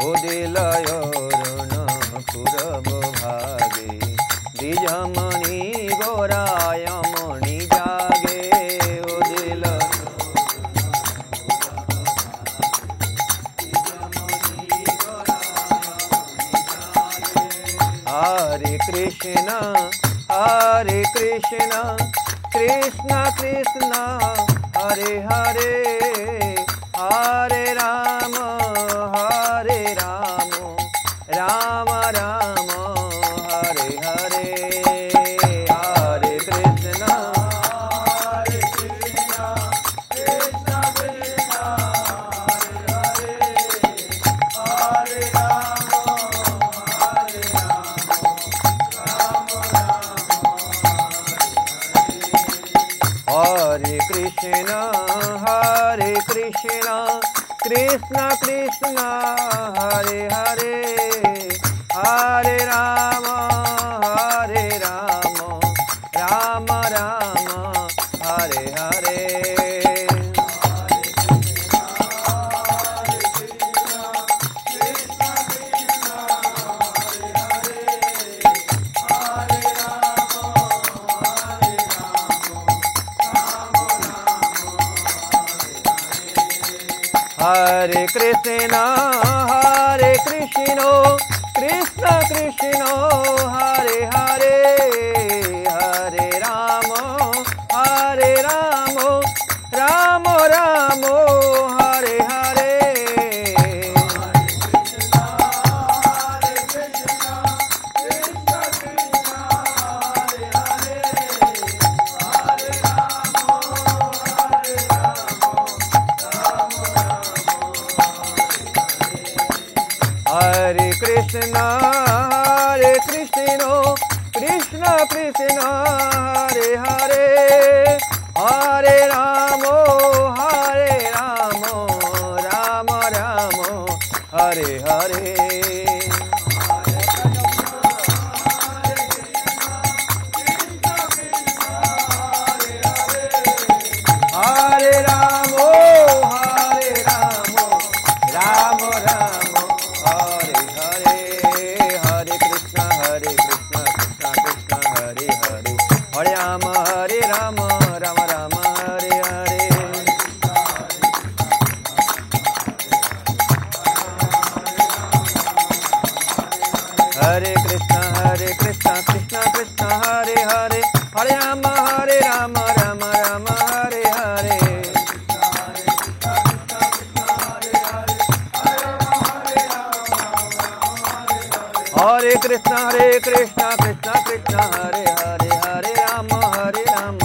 उदिलय अरुण पूरब भागे द्विजमणि गोराय मणि जागे उदिल हरे कृष्ण कृष्ण कृष्ण हरे हरे हरे राम राम राम हरे हरे हरे कृष्ण कृष्ण कृष्ण हरे हरे हरे राम हरे कृष्ण कृष्ण कृष्ण हरे हरे हरे राम राम राम हरे हरे हरे कृष्ण कृष्ण कृष्ण हरे हरे हरे राम राम राम हरे हरे हरे कृष्ण कृष्ण कृष्ण हरे हरे हरे राम राम राम हरे हरे हरे राम राम राम हरे हरे हरे कृष्ण कृष्ण कृष्ण हरे हरे हरे राम राम राम हरे हरे हरे कृष्ण कृष्ण कृष्ण हरे हरे हरे राम राम राम हरे हरे हरे कृष्ण कृष्ण कृष्ण हरे हरे हरे राम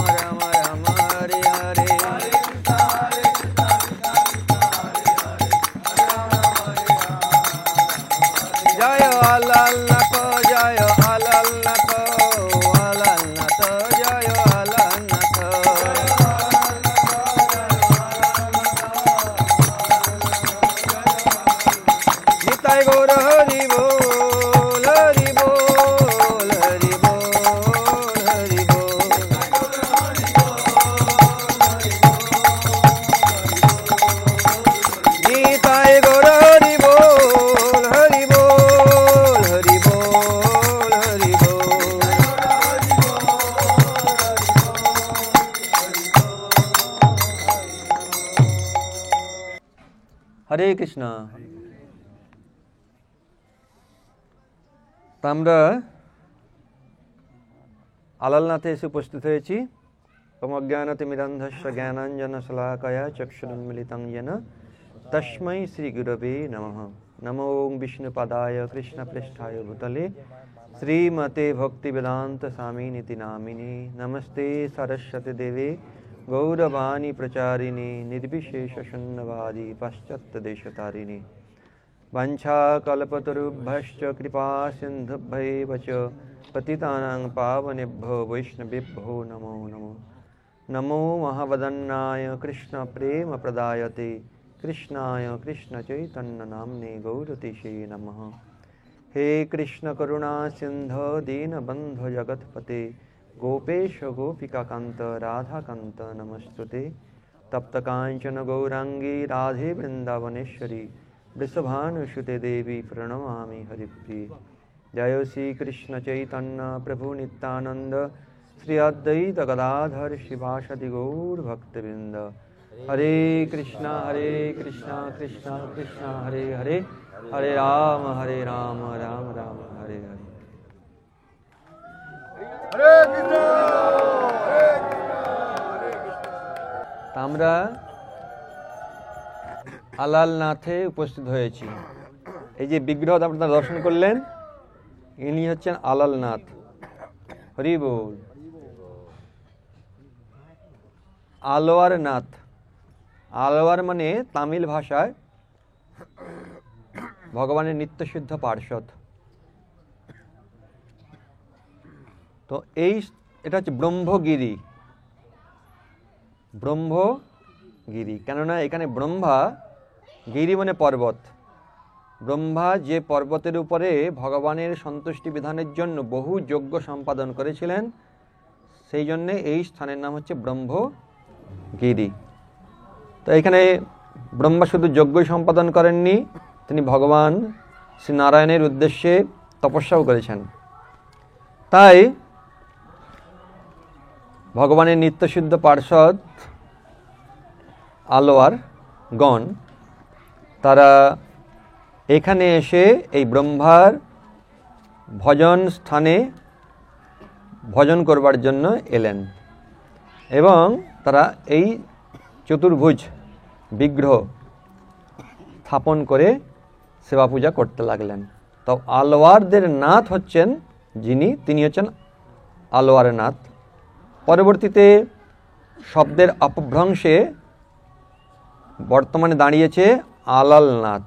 राम राम हरे हरे जय अल्लाह जय अल्लाह जय अल्लाह निताय गौर हरि बोल हरि बोल हरि बोल हरि बोल निताय गौर हरि बोल हरि बोल हरि बोल हरि बोल হরে কৃষ্ণ। তা আমরা আলালনাথে এসে উপস্থিত হয়েছি। তমজ্ঞানতিমিরন্ধস্য জ্ঞানাঞ্জনশলাকয়া চক্ষুরুন্মিলিतं येन তস্मै শ্রীগুরবে নমঃ। নমো বিষ্ণুপদায় কৃষ্ণপৃষ্ঠায় ভূতলে শ্রীমতে ভক্তিবেদান্ত স্বামিনীতি নামিনে। নমস্তে सरस्वती देवे गौरवाणी प्रचारिणे निर्विशेष शून्यवादी पाश्चात्यदेशतारिणे। वंशाकल्पतरुभ्यश्च कृपा सिन्धुभ्यैव च पतितानां पावनेभ्यो वैष्णवेभ्यो नमो नमो। नमो महावदन्नाय कृष्ण प्रेम प्रदायते कृष्णाय कृष्ण चैतन्य नाम्ने गौरतिशे नमः। हे कृष्ण करुणा सिंधु दीनबंधु जगतपते गोपेश गोपिकाकांत राधाकांत नमस्तुते। तप्त कांचन गौरांगी राधे वृंदावनेश्वरी वृषभानुसुते देवी प्रणमामि हरिप्रिये। जय श्री कृष्ण चैतन्य प्रभु नित्यानंद श्री अद्वैत गदाधर शिवासदि गौर भक्तवृंद। हरे कृष्णा कृष्णा कृष्णा हरे हरे, हरे राम राम राम हरे हरे। আমরা আলালনাথে উপস্থিত হয়েছি। এই যে বিগ্রহ আপনারা দর্শন করলেন, ইনি হচ্ছেন আলালনাথ। হরি বল। আলোয়ার নাথ, আলোয়ার মানে তামিল ভাষায় ভগবানের নিত্যসিদ্ধ পার্ষদ। তো এটা হচ্ছে ব্রহ্মগিরি। ব্রহ্মগিরি কেননা এখানে ব্রহ্মা, গিরি মানে পর্বত। ব্রহ্মা যে পর্বতের উপরে ভগবানের সন্তুষ্টি বিধানের জন্য বহু যজ্ঞ সম্পাদন করেছিলেন, সেই জন্য এই স্থানের নাম হচ্ছে ব্রহ্মগিরি। তো এখানে ব্রহ্মা শুধু যজ্ঞই সম্পাদন করেননি, তিনি ভগবান শ্রী নারায়ণের উদ্দেশ্যে তপস্যাও করেছেন। তাই ভগবানের নিত্যসিদ্ধ পার্ষদ আলোয়ার গণ তারা এখানে এসে এই ব্রহ্মার ভজন স্থানে ভজন করবার জন্য এলেন এবং তারা এই চতুর্ভুজ বিগ্রহ স্থাপন করে সেবা পূজা করতে লাগলেন। তো আলোয়ারদের নাথ হচ্ছেন তিনি হচ্ছেন আলোয়ার নাথ। পরবর্তীতে শব্দের অপভ্রংশে বর্তমানে দাঁড়িয়েছে আলালনাথ।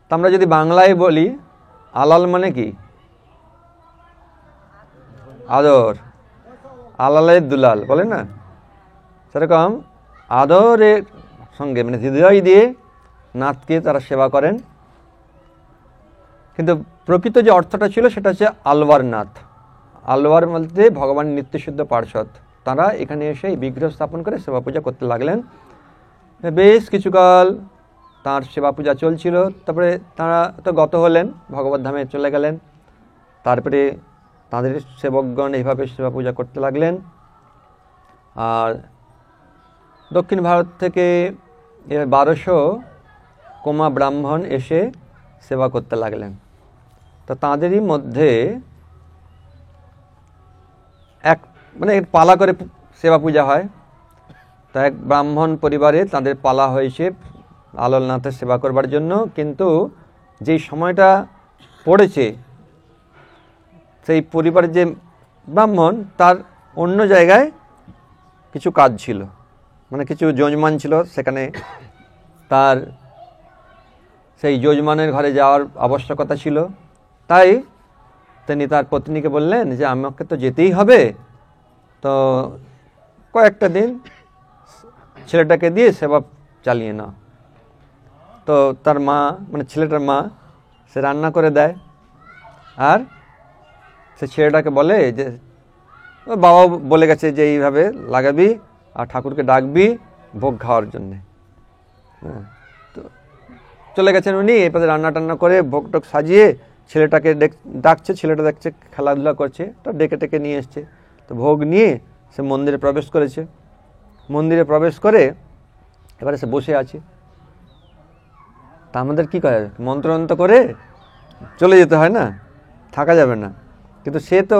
তা আমরা যদি বাংলায় বলি, আলাল মানে কি? আদর, আলালের দুলাল বলে না, সেরকম আদরের সঙ্গে মানে হৃদয় দিয়ে নাথকে তারা সেবা করেন। কিন্তু প্রকৃত যে অর্থটা ছিল সেটা হচ্ছে আলওয়ার নাথ। আলওয়ার বলতে ভগবান নিত্যশুদ্ধ পার্ষদ। তারা এখানে এসে এই বিগ্রহ স্থাপন করে সেবা পূজা করতে লাগলেন। বেশ কিছুকাল তাঁর সেবা পূজা চলছিল। তারপরে তাঁরা তো গত হলেন, ভগবত ধামে চলে গেলেন। তারপরে তাদের সেবকগণ এইভাবে সেবা পূজা করতে লাগলেন। আর দক্ষিণ ভারত থেকে 1200 কোমা ব্রাহ্মণ এসে সেবা করতে লাগলেন। তো তাঁদেরই মধ্যে মানে পালা করে সেবা পূজা হয়। তা এক ব্রাহ্মণ পরিবারে তাদের পালা হয়েছে আলালনাথের সেবা করবার জন্য। কিন্তু যেই সময়টা পড়েছে, সেই পরিবারের যে ব্রাহ্মণ তার অন্য জায়গায় কিছু কাজ ছিল, মানে কিছু যজমান ছিল সেখানে, তার সেই যজমানের ঘরে যাওয়ার আবশ্যকতা ছিল। তাই তিনি তার পত্নীকে বললেন যে আমাকে তো যেতেই হবে, তো কয়েকটা দিন ছেলেটাকে দিয়ে সেবা চালিয়ে নাও। তো তার মা, মানে ছেলেটার মা, সে রান্না করে দেয়। আর সে ছেলেটাকে বলে যে বাবা বলে গেছে যে এইভাবে লাগাবি আর ঠাকুরকে ডাকবি ভোগ খাওয়ার জন্যে। হ্যাঁ, তো চলে গেছেন উনি। এরপরে রান্না টান্না করে ভোগ টোগ সাজিয়ে ছেলেটাকে ডাকছে। ছেলেটা দেখছে খেলাধুলা করছে, তো ডেকে টেকে নিয়ে এসছে। তো ভোগ নিয়ে সে মন্দিরে প্রবেশ করেছে। মন্দিরে প্রবেশ করে এবারে সে বসে আছে। তা আমাদের কী করে, মন্ত্রন্ত করে চলে যেতে হয় না, থাকা যাবে না। কিন্তু সে তো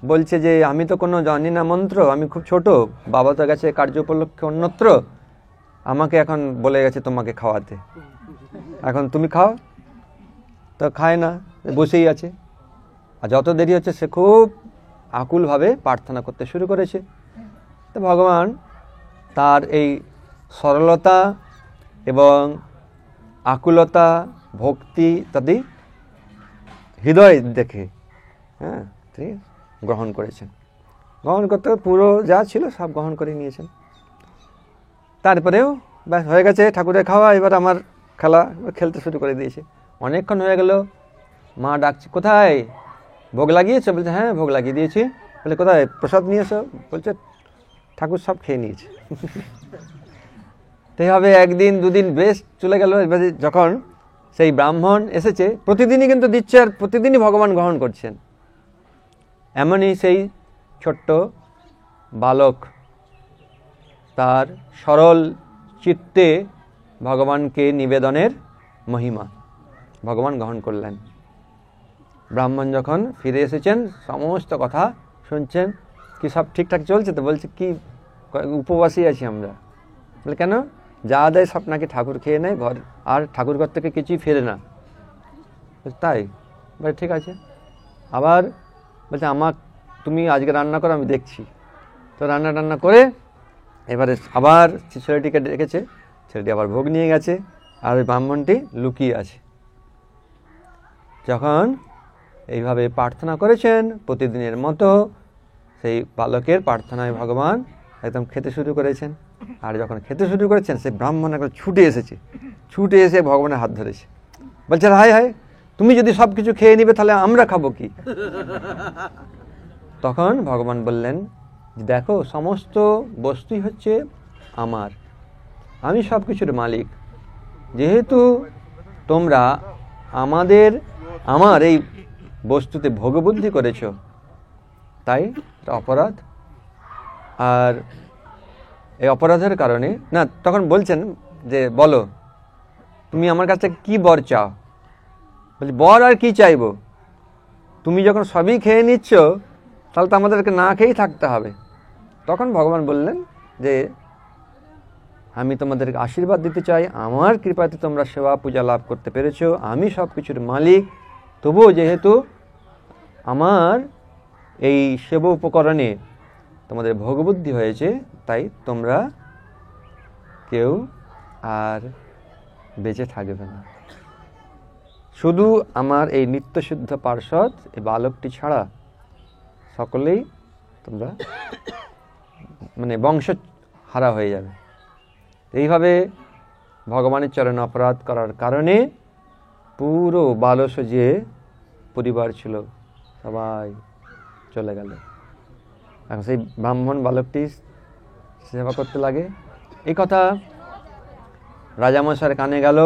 বলছে যে আমি তো কোনো জানি না মন্ত্র, আমি খুব ছোট, বাবা তো গেছে কার্য উপলক্ষে অন্যত্র, আমাকে এখন বলে গেছে তোমাকে খাওয়াতে, এখন তুমি খাও। তো খায় না, বসেই আছে। আর যত দেরি হচ্ছে সে খুব আকুলভাবে প্রার্থনা করতে শুরু করেছে। তো ভগবান তার এই সরলতা এবং আকুলতা, ভক্তি ইত্যাদি হৃদয় দেখে তিনি গ্রহণ করেছেন। গ্রহণ করতে পুরো যা ছিল সব গ্রহণ করে নিয়েছেন। তারপরেও ব্যাস হয়ে গেছে ঠাকুরের খাওয়া, এবার আমার খেলা, খেলতে শুরু করে দিয়েছে। অনেকক্ষণ হয়ে গেল, মা ডাকছে কোথায়, ভোগ লাগিয়েছো? বলছে হ্যাঁ ভোগ লাগিয়ে দিয়েছি। বলে কোথায় প্রসাদ নিয়ে এসো? বলছে ঠাকুর সব খেয়ে নিয়েছে। তো এইভাবে একদিন দুদিন বেশ চলে গেল। এবারে যখন সেই ব্রাহ্মণ এসেছে, প্রতিদিনই কিন্তু দিচ্ছে আর প্রতিদিনই ভগবান গ্রহণ করছেন। এমনই সেই ছোট্ট বালক তার সরল চিত্তে ভগবানকে নিবেদনের মহিমা ভগবান গ্রহণ করলেন। ব্রাহ্মণ যখন ফিরে এসেছেন, সমস্ত কথা শুনছেন, কি সব ঠিকঠাক চলছে? তো বলছে কি উপবাসী আছি আমরা। বলে কেন? যা দেয় সব নাকি ঠাকুর খেয়ে নেয়, ঘর আর ঠাকুর ঘর থেকে কিছুই ফেরে না। তাই? বলে ঠিক আছে। আবার বলছে তুমি আজকে রান্না করো, আমি দেখছি। তো রান্না করে এবারে আবার ছেলেটিকে ডেকেছে, ছেলেটি আবার ভোগ নিয়ে গেছে, আর ওই ব্রাহ্মণটি লুকিয়ে আছে। যখন এইভাবে প্রার্থনা করেছেন প্রতিদিনের মতো, সেই বালকের প্রার্থনায় ভগবান একদম খেতে শুরু করেছেন। আর যখন খেতে শুরু করেছেন, সেই ব্রাহ্মণ একবার ছুটে এসে ভগবানের হাত ধরেছে। বলছে, হায় হায়, তুমি যদি সব কিছু খেয়ে নিবে তাহলে আমরা খাবো কি? তখন ভগবান বললেন, দেখো সমস্ত বস্তুই হচ্ছে আমার, আমি সব কিছুর মালিক। যেহেতু তোমরা আমার এই বস্তুতে ভোগবুদ্ধি করেছ, তাই এটা অপরাধ। আর এই অপরাধের কারণে না, তখন বলছেন যে বলো তুমি আমার কাছে কি বর চাও? বলছি, বর আর কি চাইবো? তুমি যখন সবই খেয়ে নিচ্ছ, তাহলে তো আমাদেরকে না খেয়েই থাকতে হবে। তখন ভগবান বললেন যে আমি তোমাদেরকে আশীর্বাদ দিতে চাই, আমার কৃপাতে তোমরা সেবা পূজা লাভ করতে পেরেছো, আমি সব কিছুর মালিক। তবুও যেহেতু আমার এই সেবা উপকরণে তোমাদের ভোগবুদ্ধি হয়েছে, তাই তোমরা কেউ আর বেঁচে থাকবে না। শুধু আমার এই নিত্যশুদ্ধ পার্ষদ এই বালকটি ছাড়া সকলেই তোমরা বংশ হারা হয়ে যাবে। এইভাবে ভগবানের চরণে অপরাধ করার কারণে পুরো বালস যে পরিবার ছিল সবাই চলে গেল। এখন সেই ব্রাহ্মণ বালকটি সেবা করতে লাগে। এই কথা রাজামশাইয়ের কানে গেল।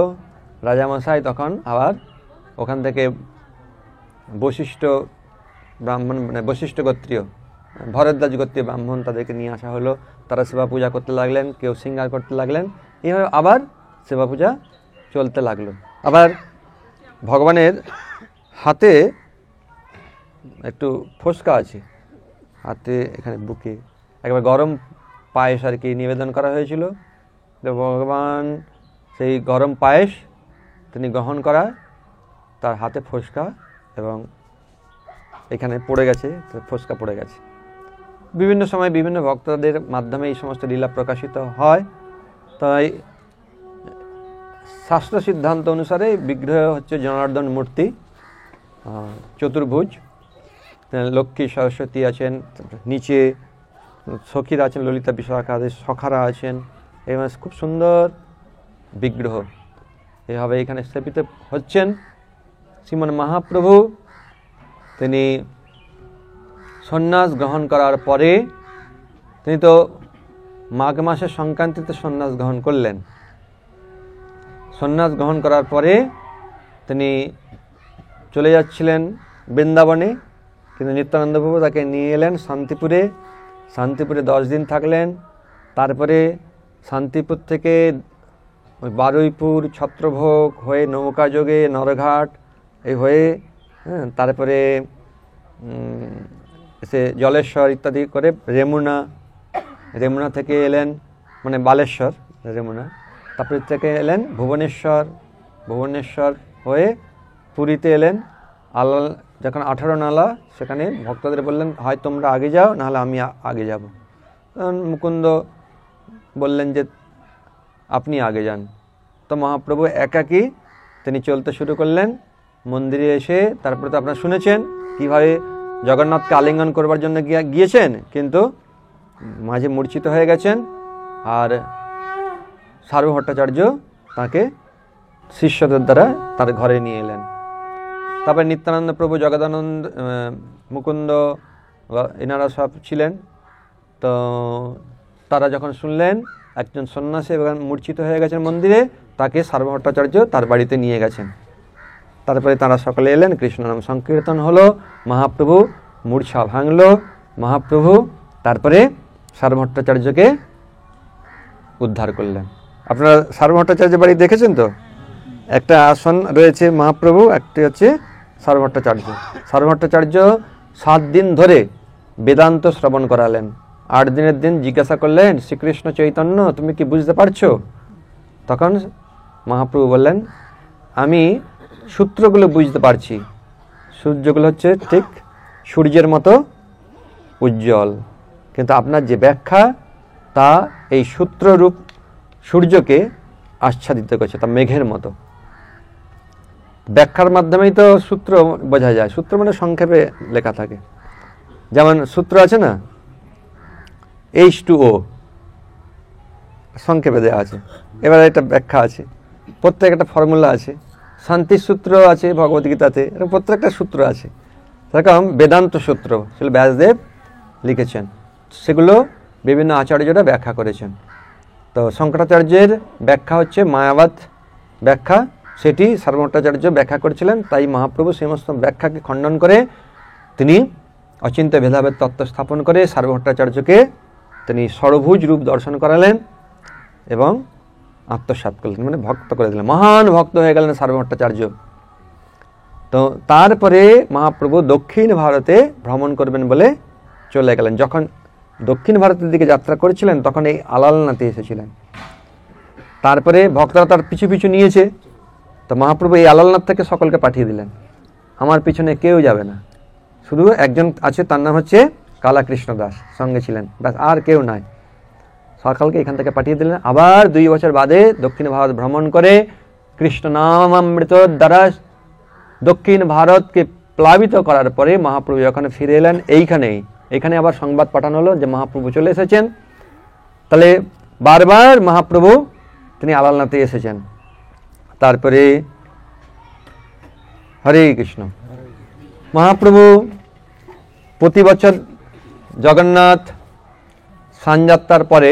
রাজামশাই তখন আবার ওখান থেকে বশিষ্ঠ ব্রাহ্মণ বশিষ্ঠ গোত্রীয় ভরদ্বাজ গোত্রীয় ব্রাহ্মণ তাদেরকে নিয়ে আসা হলো। তারা সেবা পূজা করতে লাগলেন, কেউ শৃঙ্গার করতে লাগলেন। এইভাবে আবার সেবা পূজা চলতে লাগলো। আবার ভগবানের হাতে একটু ফোসকা আছে, হাতে এখানে বুকে একবার গরম পায়েস আর কি নিবেদন করা হয়েছিল। তো ভগবান সেই গরম পায়েস তিনি গ্রহণ করা, তার হাতে ফোসকা এবং এখানে পড়ে গেছে, ফোসকা পড়ে গেছে। বিভিন্ন সময় বিভিন্ন ভক্তদের মাধ্যমে এই সমস্ত লীলা প্রকাশিত হয়। তাই শাস্ত্র সিদ্ধান্ত অনুসারে বিগ্রহ হচ্ছে জনার্দন মূর্তি, চতুর্ভুজ, লক্ষ্মী সরস্বতী আছেন, নিচে সখীরা আছেন, ললিতা বিশাখাদের সখারা আছেন, এবং খুব সুন্দর বিগ্রহ এভাবে এখানে স্থাপিত হচ্ছেন। শ্রীমন মহাপ্রভু তিনি সন্ন্যাস গ্রহণ করার পরে, তিনি তো মাঘ মাসের সংক্রান্তিতে সন্ন্যাস গ্রহণ করলেন। সন্ন্যাস গ্রহণ করার পরে তিনি চলে যাচ্ছিলেন বৃন্দাবনে, কিন্তু নিত্যানন্দ প্রভু তাকে নিয়ে এলেন শান্তিপুরে। শান্তিপুরে 10 দিন থাকলেন। তারপরে শান্তিপুর থেকে ওই বারুইপুর ছত্রভোগ হয়ে নৌকাযোগে নরঘাট এই হয়ে তারপরে সে জলেশ্বর ইত্যাদি করে রেমুনা থেকে এলেন, বালেশ্বর রেমুনা, তারপরে থেকে এলেন ভুবনেশ্বর হয়ে পুরীতে এলেন। যখন 18 নালা, সেখানে ভক্তদের বললেন হয় তোমরা আগে যাও, নাহলে আমি আগে যাব। তখন মুকুন্দ বললেন যে আপনি আগে যান। তো মহাপ্রভু একাকী তিনি চলতে শুরু করলেন মন্দিরে এসে। তারপরে তো আপনারা শুনেছেন কীভাবে জগন্নাথকে আলিঙ্গন করবার জন্য গিয়েছেন, কিন্তু মাঝে মূর্ছিত হয়ে গেছেন, আর সারু ভট্টাচার্য তাকে শিষ্যদের দ্বারা তার ঘরে নিয়ে এলেন। তারপরে নিত্যানন্দ প্রভু, জগদানন্দ, মুকুন্দ এনারা সব ছিলেন। তো তারা যখন শুনলেন একজন সন্ন্যাসী এবং মূর্ছিত হয়ে গেছেন মন্দিরে, তাকে সার্বভট্টাচার্য তার বাড়িতে নিয়ে গেছেন। তারপরে তারা সকলে এলেন, কৃষ্ণ নাম সংকীর্তন হলো, মহাপ্রভু মূর্ছা ভাঙল, মহাপ্রভু তারপরে সার্বভট্টাচার্যকে উদ্ধার করলেন। আপনারা সার্বভট্টাচার্যের বাড়ি দেখেছেন তো? একটা আসন রয়েছে মহাপ্রভু, একটি হচ্ছে সার্বভট্টাচার্য। সার্বভট্টাচার্য 7 দিন ধরে বেদান্ত শ্রবণ করালেন। 8 দিনের দিন জিজ্ঞাসা করলেন, শ্রীকৃষ্ণ চৈতন্য তুমি কি বুঝতে পারছো? তখন মহাপ্রভু বললেন, আমি সূত্রগুলো বুঝতে পারছি। সূর্যগুলো হচ্ছে ঠিক সূর্যের মতো উজ্জ্বল, কিন্তু আপনার যে ব্যাখ্যা তা এই সূত্ররূপ সূর্যকে আচ্ছাদিত করছে, তা মেঘের মতো। ব্যাখ্যার মাধ্যমেই তো সূত্র বোঝা যায়। সূত্র মানে সংক্ষেপে লেখা থাকে। যেমন সূত্র আছে না, H2O সংক্ষেপে দেওয়া আছে, এবার একটা ব্যাখ্যা আছে, প্রত্যেক একটা ফর্মুলা আছে। শান্তির সূত্র আছে ভগবদ্গীতাতে, এরকম প্রত্যেকটা সূত্র আছে। সেরকম বেদান্ত সূত্র সেগুলো ব্যাসদেব লিখেছেন, সেগুলো বিভিন্ন আচার্যরা ব্যাখ্যা করেছেন। তো শঙ্করাচার্যের ব্যাখ্যা হচ্ছে মায়াবাদ ব্যাখ্যা, সেটি সার্বভট্টাচার্য ব্যাখ্যা করেছিলেন। তাই মহাপ্রভু সমস্ত ব্যাখ্যাকে খণ্ডন করে তিনি অচিন্ত্য ভেদাভেদ তত্ত্ব স্থাপন করে সার্বভট্টাচার্যকে তিনি ষড়ভুজ রূপ দর্শন করালেন এবং আত্মসাৎ করলেন, মানে ভক্ত করে দিলেন, মহান ভক্ত হয়ে গেলেন সার্বভট্টাচার্য। তো তারপরে মহাপ্রভু দক্ষিণ ভারতে ভ্রমণ করবেন বলে চলে গেলেন। যখন দক্ষিণ ভারতের দিকে যাত্রা করেছিলেন তখন এই আলালনাথে এসেছিলেন। তারপরে ভক্তরা তার পিছু পিছু নিয়েছে, তো মহাপ্রভু এই আলালনাথ থেকে সকলকে পাঠিয়ে দিলেন, আমার পিছনে কেউ যাবে না, শুধু একজন আছে, তার নাম হচ্ছে কালাকৃষ্ণ দাস, সঙ্গে ছিলেন, ব্যাস আর কেউ নাই। সকলকে এখান থেকে পাঠিয়ে দিলেন। আবার 2 বছর বাদে দক্ষিণ ভারত ভ্রমণ করে কৃষ্ণ নামামৃত দ্বারা দক্ষিণ ভারতকে প্লাবিত করার পরে মহাপ্রভু যখন ফিরে এলেন এইখানে আবার সংবাদ পাঠানো হলো যে মহাপ্রভু চলে এসেছেন। তাহলে বারবার মহাপ্রভু তিনি আলালনাথে এসেছেন। তারপরে হরে কৃষ্ণ, মহাপ্রভু প্রতি বছর জগন্নাথ স্নানযাত্রার পরে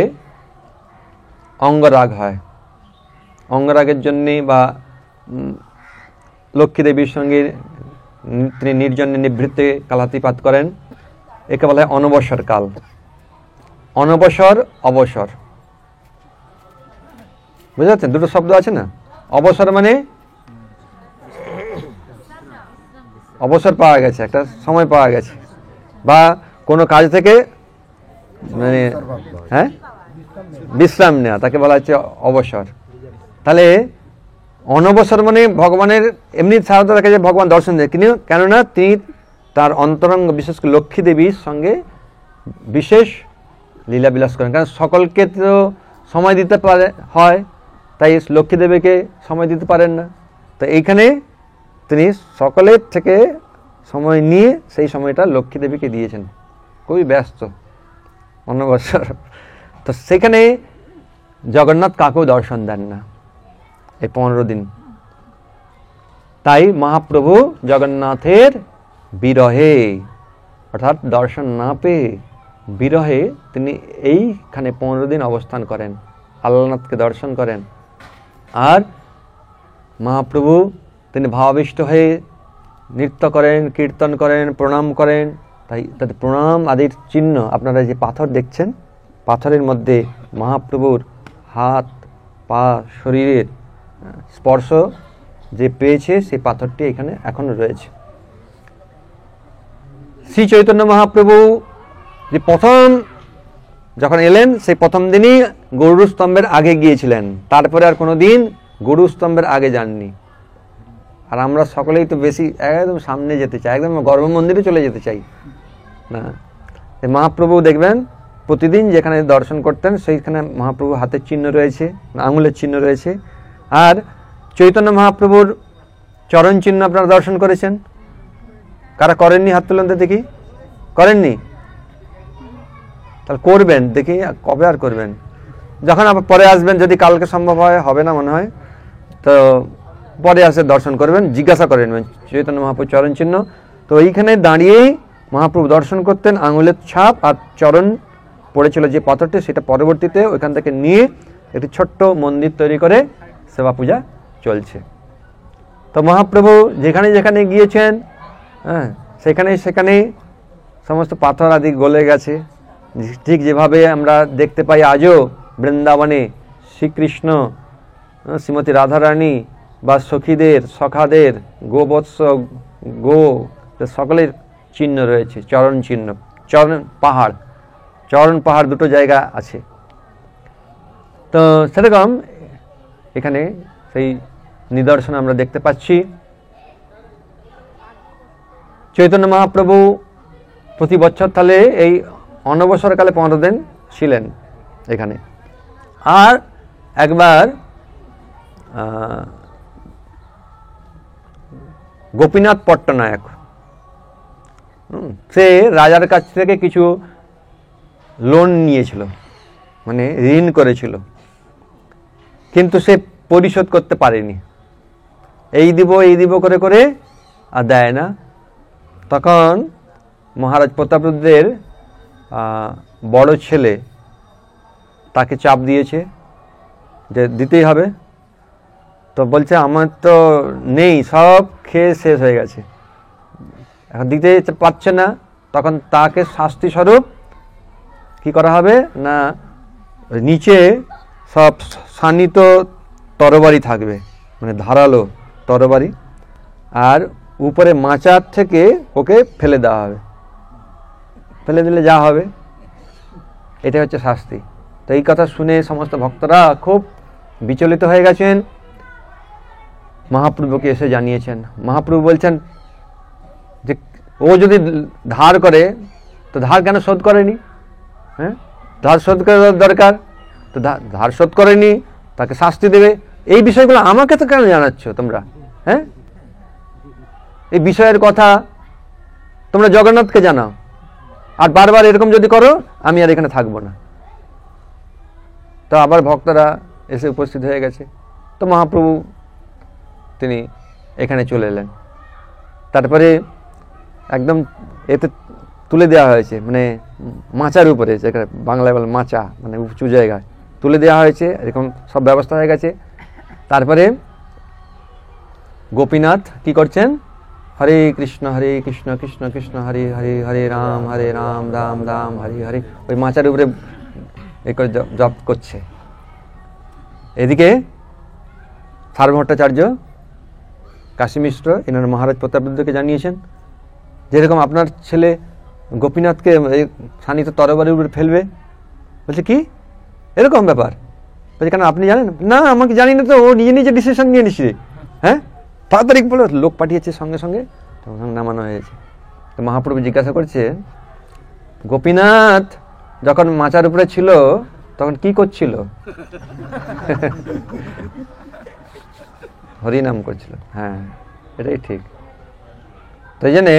অঙ্গরাগ হয়। অঙ্গরাগের জন্যে বা লক্ষ্মী দেবীর সঙ্গে তিনি নির্জনে নিভৃতে কালাতিপাত করেন, একে বলা হয় অনবসর কাল। অনবসর, অবসর, বুঝতে পারছেন? দুটো শব্দ আছে না। অবসর মানে অবসর পাওয়া গেছে, একটা সময় পাওয়া গেছে, বা কোনো কাজ থেকে মানে বিশ্রাম নেওয়া, তাকে বলা হচ্ছে অবসর। তাহলে অনবসর মানে ভগবানের এমনি সাধারণত দেখা যায় ভগবান দর্শন দেয়, কিন্তু কেননা তিনি তার অন্তরঙ্গ বিশেষ করে লক্ষ্মী দেবীর সঙ্গে বিশেষ লীলা বিলাস করেন। কারণ সকলকে তো সময় দিতে পারে হয়, তাই লক্ষ্মী দেবীকে সময় দিতে পারেন না। তো এইখানে তিনি সকলের থেকে সময় নিয়ে সেই সময়টা লক্ষ্মী দেবীকে দিয়েছেন, খুবই ব্যস্ত অনবসর। তো সেখানে জগন্নাথ কাকেও দর্শন দেন না এই 15 দিন। তাই মহাপ্রভু জগন্নাথের বিরহে, অর্থাৎ দর্শন না পেয়ে বিরহে তিনি এইখানে 15 দিন অবস্থান করেন, আলালনাথকে দর্শন করেন। আর মহাপ্রভু তিনি ভাবাবিষ্ট হয়ে নৃত্য করেন, কীর্তন করেন, প্রণাম করেন। তাই তাদের প্রণাম আদির চিহ্ন আপনারা যে পাথর দেখছেন, পাথরের মধ্যে মহাপ্রভুর হাত, পা, শরীরের স্পর্শ যে পেয়েছে সেই পাথরটি এখানে এখনো রয়েছে। শ্রী চৈতন্য মহাপ্রভু যে প্রথম যখন এলেন সেই প্রথম দিনই গরুড় স্তম্ভের আগে গিয়েছিলেন, তারপরে আর কোনো দিন গরুড় স্তম্ভের আগে যাননি। আর আমরা সকলেই তো বেশি একদম সামনে যেতে চাই, একদম গর্ভমন্দিরে চলে যেতে চাই না। মহাপ্রভু দেখবেন প্রতিদিন যেখানে দর্শন করতেন সেইখানে মহাপ্রভু হাতের চিহ্ন রয়েছে, আঙুলের চিহ্ন রয়েছে। আর চৈতন্য মহাপ্রভুর চরণ চিহ্ন আপনারা দর্শন করেছেন? কারা করেননি হাত তুলতে দেখি? করেননি? তাহলে করবেন, দেখি কবে আর করবেন, যখন আবার পরে আসবেন, যদি কালকে সম্ভব হয়, হবে না মনে হয়, তো পরে আসে দর্শন করবেন, জিজ্ঞাসা করে নেবেন চৈতন্য মহাপ্রভুর চরণ চিহ্ন। তো এইখানে দাঁড়িয়েই মহাপ্রভু দর্শন করতেন, আঙুলের ছাপ আর চরণ পড়েছিল যে পাথরটি, সেটা পরবর্তীতে ওইখান থেকে নিয়ে একটি ছোট্ট মন্দির তৈরি করে সেবা পূজা চলছে। তো মহাপ্রভু যেখানে যেখানে গিয়েছেন, হ্যাঁ, সেখানেই সমস্ত পাথর আদি গলে গেছে। ঠিক যেভাবে আমরা দেখতে পাই আজও বৃন্দাবনে শ্রীকৃষ্ণ, শ্রীমতী রাধারানী বা সখীদের, সখাদের, গোবৎস, গো সকলের চিহ্ন রয়েছে, চরণ চিহ্ন, চরণ পাহাড় দুটো জায়গা আছে। তো সেরকম এখানে সেই নিদর্শন আমরা দেখতে পাচ্ছি। চৈতন্য মহাপ্রভু প্রতি বছর তাহলে এই অনবসরকালে 15 দিন ছিলেন এখানে। আর একবার গোপীনাথ পট্টনায়ক, সে রাজার কাছ থেকে কিছু লোন নিয়েছিল, মানে ঋণ করেছিল, কিন্তু সে পরিশোধ করতে পারেনি। এই দিব করে করে আর দেয় না। তখন মহারাজ প্রতাপরুদ্রের বড় ছেলে তাকে চাপ দিয়েছে যে দিতেই হবে। তো বলছে আমার তো নেই, সব খেয়ে শেষ হয়ে গেছে, এখন দিতে পারছে না। তখন তাকে শাস্তি স্বরূপ কি করা হবে না, নিচে সব শানিত তরবারি থাকবে, মানে ধারালো তরবারি, আর উপরে মাচার থেকে ওকে ফেলে দেওয়া হবে। ফেলে দিলে যা হবে, এটা হচ্ছে শাস্তি। তো এই কথা শুনে সমস্ত ভক্তরা খুব বিচলিত হয়ে গেছেন, মহাপ্রভুকে এসে জানিয়েছেন। মহাপ্রভু বলছেন যে ও যদি ধার করে তো ধার কেন শোধ করেনি? হ্যাঁ, ধার শোধ করার দরকার, তো ধার শোধ করেনি, তাকে শাস্তি দেবে। এই বিষয়গুলো আমাকে তো কেন জানাচ্ছ তোমরা? হ্যাঁ, এই বিষয়ের কথা তোমরা জগন্নাথকে জানাও, আর বারবার এরকম যদি করো আমি আর এখানে থাকবো না। তো আবার ভক্তরা এসে উপস্থিত হয়ে গেছে। তো মহাপ্রভু তিনি এখানে চলে এলেন। তারপরে একদম এতে তুলে দেওয়া হয়েছে, মানে মাচার উপরে, যেখানে বাংলায় বলে মাচা, মানে উঁচু জায়গায় তুলে দেওয়া হয়েছে, এরকম সব ব্যবস্থা হয়ে গেছে। তারপরে গোপীনাথ কি করছেন? হরে কৃষ্ণ কৃষ্ণ কৃষ্ণ হরে হরে, হরে রাম রাম রাম হরে হরে, ওই মাচার উপরে এ করে জপ করছে। এদিকে সারভট্টাচার্য, কাশী মিশ্র, এনারা মহারাজ প্রতাপরুদ্রকে জানিয়েছেন যেরকম আপনার ছেলে গোপীনাথকে শানিত তরবারির উপরে ফেলবে। বলছে কি এরকম ব্যাপার? বলছে কেন আপনি জানেন না? আমাকে জানি না তো, ও নিজে ডিসিশন নিয়ে নিচ্ছে। হ্যাঁ, তাড়াতাড়ি বলো, লোক পাঠিয়েছে, সঙ্গে সঙ্গে নামানো হয়েছে। তো মহাপ্রভু জিজ্ঞাসা করছে, গোপীনাথ যখন মাচার উপরে ছিল তখন কি করছিল? হরিনাম করছিল। হ্যাঁ, এটাই ঠিক। তো এই জন্যে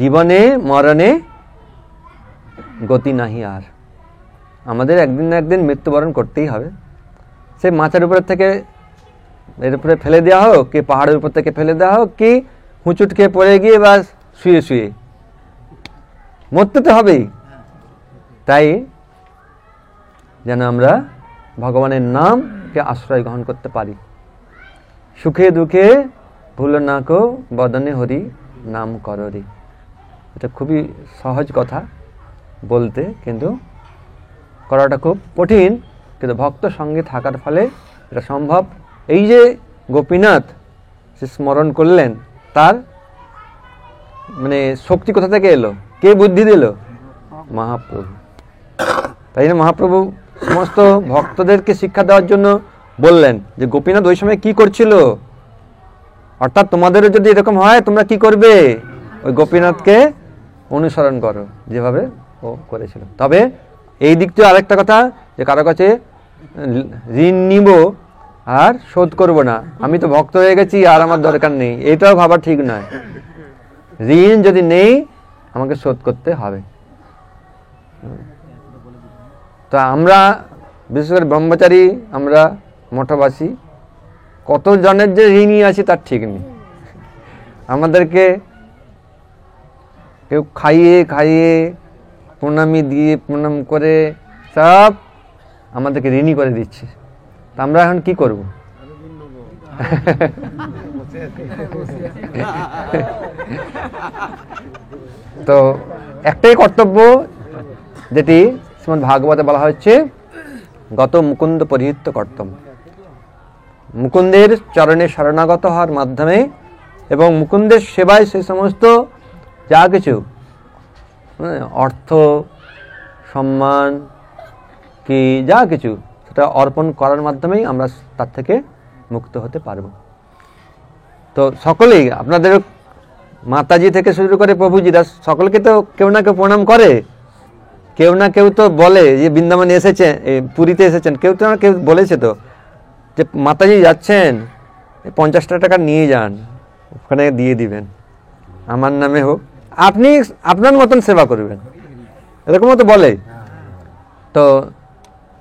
জীবনে মরণে গতি নাহি আর, আমাদের একদিন না একদিন মৃত্যুবরণ করতেই হবে। সে মাচার উপর থেকে এর উপরে ফেলে দেওয়া হোক, কি পাহাড়ের উপর থেকে ফেলে দেওয়া হোক, কি হুঁচুট খেয়ে পড়ে গিয়ে বা শুয়ে শুয়ে, মরতে তো হবেই। তাই যেন আমরা ভগবানের নামকে আশ্রয় গ্রহণ করতে পারি। সুখে দুঃখে ভুল না কো বদনে হরি নাম কররি। এটা খুবই সহজ কথা বলতে, কিন্তু করাটা খুব কঠিন, কিন্তু ভক্ত সঙ্গে থাকার ফলে এটা সম্ভব। এই যে গোপীনাথ সে স্মরণ করলেন, তার মানে শক্তি কোথা থেকে এলো? কে বুদ্ধি দিল? মহাপ্রভু। তাই জন্য মহাপ্রভু সমস্ত ভক্তদেরকে শিক্ষা দেওয়ার জন্য বললেন যে গোপীনাথ ওই সময় কি করছিল, অর্থাৎ তোমাদেরও যদি এরকম হয় তোমরা কি করবে? ওই গোপীনাথকে অনুসরণ করো যেভাবে ও করেছিল। তবে এই দিকটিও আরেকটা কথা, যে কারো কাছে ঋণ নিব আর শোধ করব না, আমি তো ভক্ত হয়ে গেছি আর আমার দরকার নেই, এটাও ভাবা ঠিক নয়। ঋণ যদি নেই আমাকে শোধ করতে হবে। তো আমরা বিশেষ করে ব্রহ্মচারী, আমরা মঠবাসী, কত জনের যে ঋণী আছে তার ঠিক নেই। আমাদেরকে কেউ খাইয়ে খাইয়ে প্রণামী দিয়ে প্রণাম করে সব আমাদেরকে ঋণী করে দিচ্ছে। তা আমরা এখন কি করব? তো একটাই কর্তব্য, যেটি শ্রীমদ্ ভাগবতে বলা হচ্ছে, গত মুকুন্দ পরিহিত কর্তব্য। মুকুন্দের চরণে শরণাগত হওয়ার মাধ্যমে এবং মুকুন্দের সেবায় সেই সমস্ত যা কিছু অর্থ, সম্মান কি যা কিছু, সেটা অর্পণ করার মাধ্যমেই আমরা তার থেকে মুক্ত হতে পারব। তো সকলেই, আপনাদের মাতাজি থেকে শুরু করে প্রভুজিরা, সকলকে তো কেউ না কেউ প্রণাম করে, কেউ না কেউ তো বলে যে বৃন্দাবনে এসেছে, পুরীতে এসেছেন, কেউ তো না কেউ বলেছে তো যে মাতাজি যাচ্ছেন, 50 টাকা নিয়ে যান, ওখানে দিয়ে দিবেন, আমার নামে হোক, আপনি আপনার মতন সেবা করবেন, এরকমও তো বলে। তো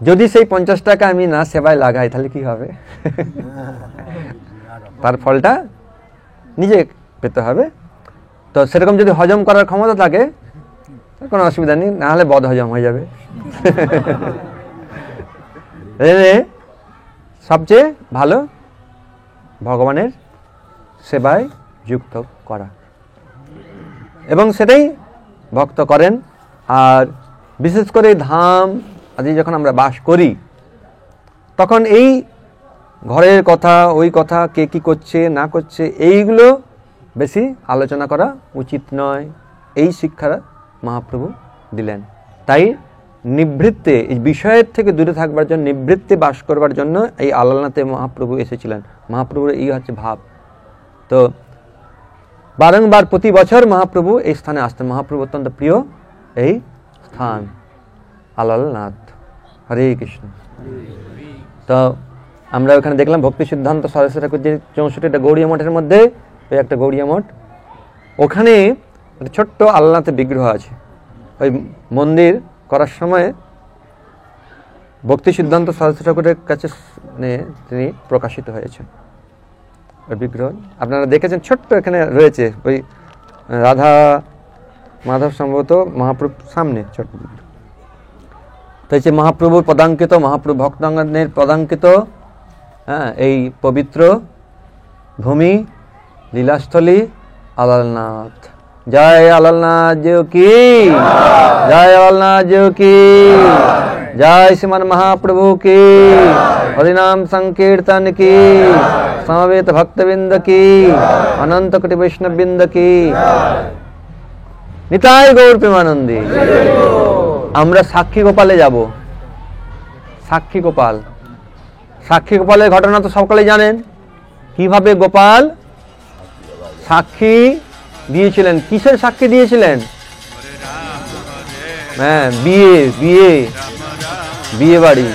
যদি সেই 50 টাকা আমি না সেবায় লাগাই তাহলে কি হবে? তার ফলটা নিজে পেতে হবে। তো সেরকম যদি হজম করার ক্ষমতা থাকে কোনো অসুবিধা নেই, নাহলে বদ হজম হয়ে যাবে। সবচেয়ে ভালো ভগবানের সেবায় যুক্ত করা, এবং সেটাই ভক্ত করেন। আর বিশেষ করে ধাম আদি যখন আমরা বাস করি, তখন এই ঘরের কথা, ওই কথা, কে কি করছে না করছে, এইগুলো বেশি আলোচনা করা উচিত নয়, এই শিক্ষা মহাপ্রভু দিলেন। তাই নিবৃত্তে, এই বিষয়ের থেকে দূরে থাকবার জন্য, নিবৃত্তে বাস করবার জন্য এই আলালনাথে মহাপ্রভু এসেছিলেন। মহাপ্রভুর এই হচ্ছে ভাব। তো বারংবার প্রতি বছর মহাপ্রভু এই স্থানে আসতেন। মহাপ্রভু অত্যন্ত প্রিয় এই স্থান আলালনাথ। হরে কৃষ্ণ। তো আমরা ওখানে দেখলাম ভক্তি সিদ্ধান্ত সরস্বতী ঠাকুর যে 64টা গৌড়ীয় মঠের মধ্যে ওই একটা গৌড়ীয় মঠ, ওখানে একটা ছোট্ট আলালনাথের বিগ্রহ আছে। ওই মন্দির করার সময় ভক্তি সিদ্ধান্ত সরস্বতী ঠাকুরের কাছে তিনি প্রকাশিত হয়েছে ওই বিগ্রহ। আপনারা দেখেছেন, ছোট্ট এখানে রয়েছে, ওই রাধা মাধব সম্ভবত মহাপ্রভুর সামনে ছোট্ট। তো এই যে মহাপ্রভুর পদাঙ্কিত, মহাপ্রভু ভক্তাঙ্গনের পদাঙ্কিত এই পবিত্র ভূমি, লীলাস্থলী আলালনাথ। জয় আলালনাথ জিউ কি, জয় আলালনাথ জিউ কি, জয় শ্রীমান মহাপ্রভু কি, হরিনাম সংकीर्तन की, समवेत भक्तबिंद की, अनंत कोटि वैष्णव बिंद की, নিতাই গৌর প্রেমানন্দী। আমরা সাক্ষী গোপালে যাব। সাক্ষী গোপাল, সাক্ষী গোপালের ঘটনা তো সকলে জানেন, কিভাবে গোপাল সাক্ষী দিয়েছিলেন। কিসের সাক্ষী দিয়েছিলেন? হ্যাঁ, বিয়ে বাড়ি।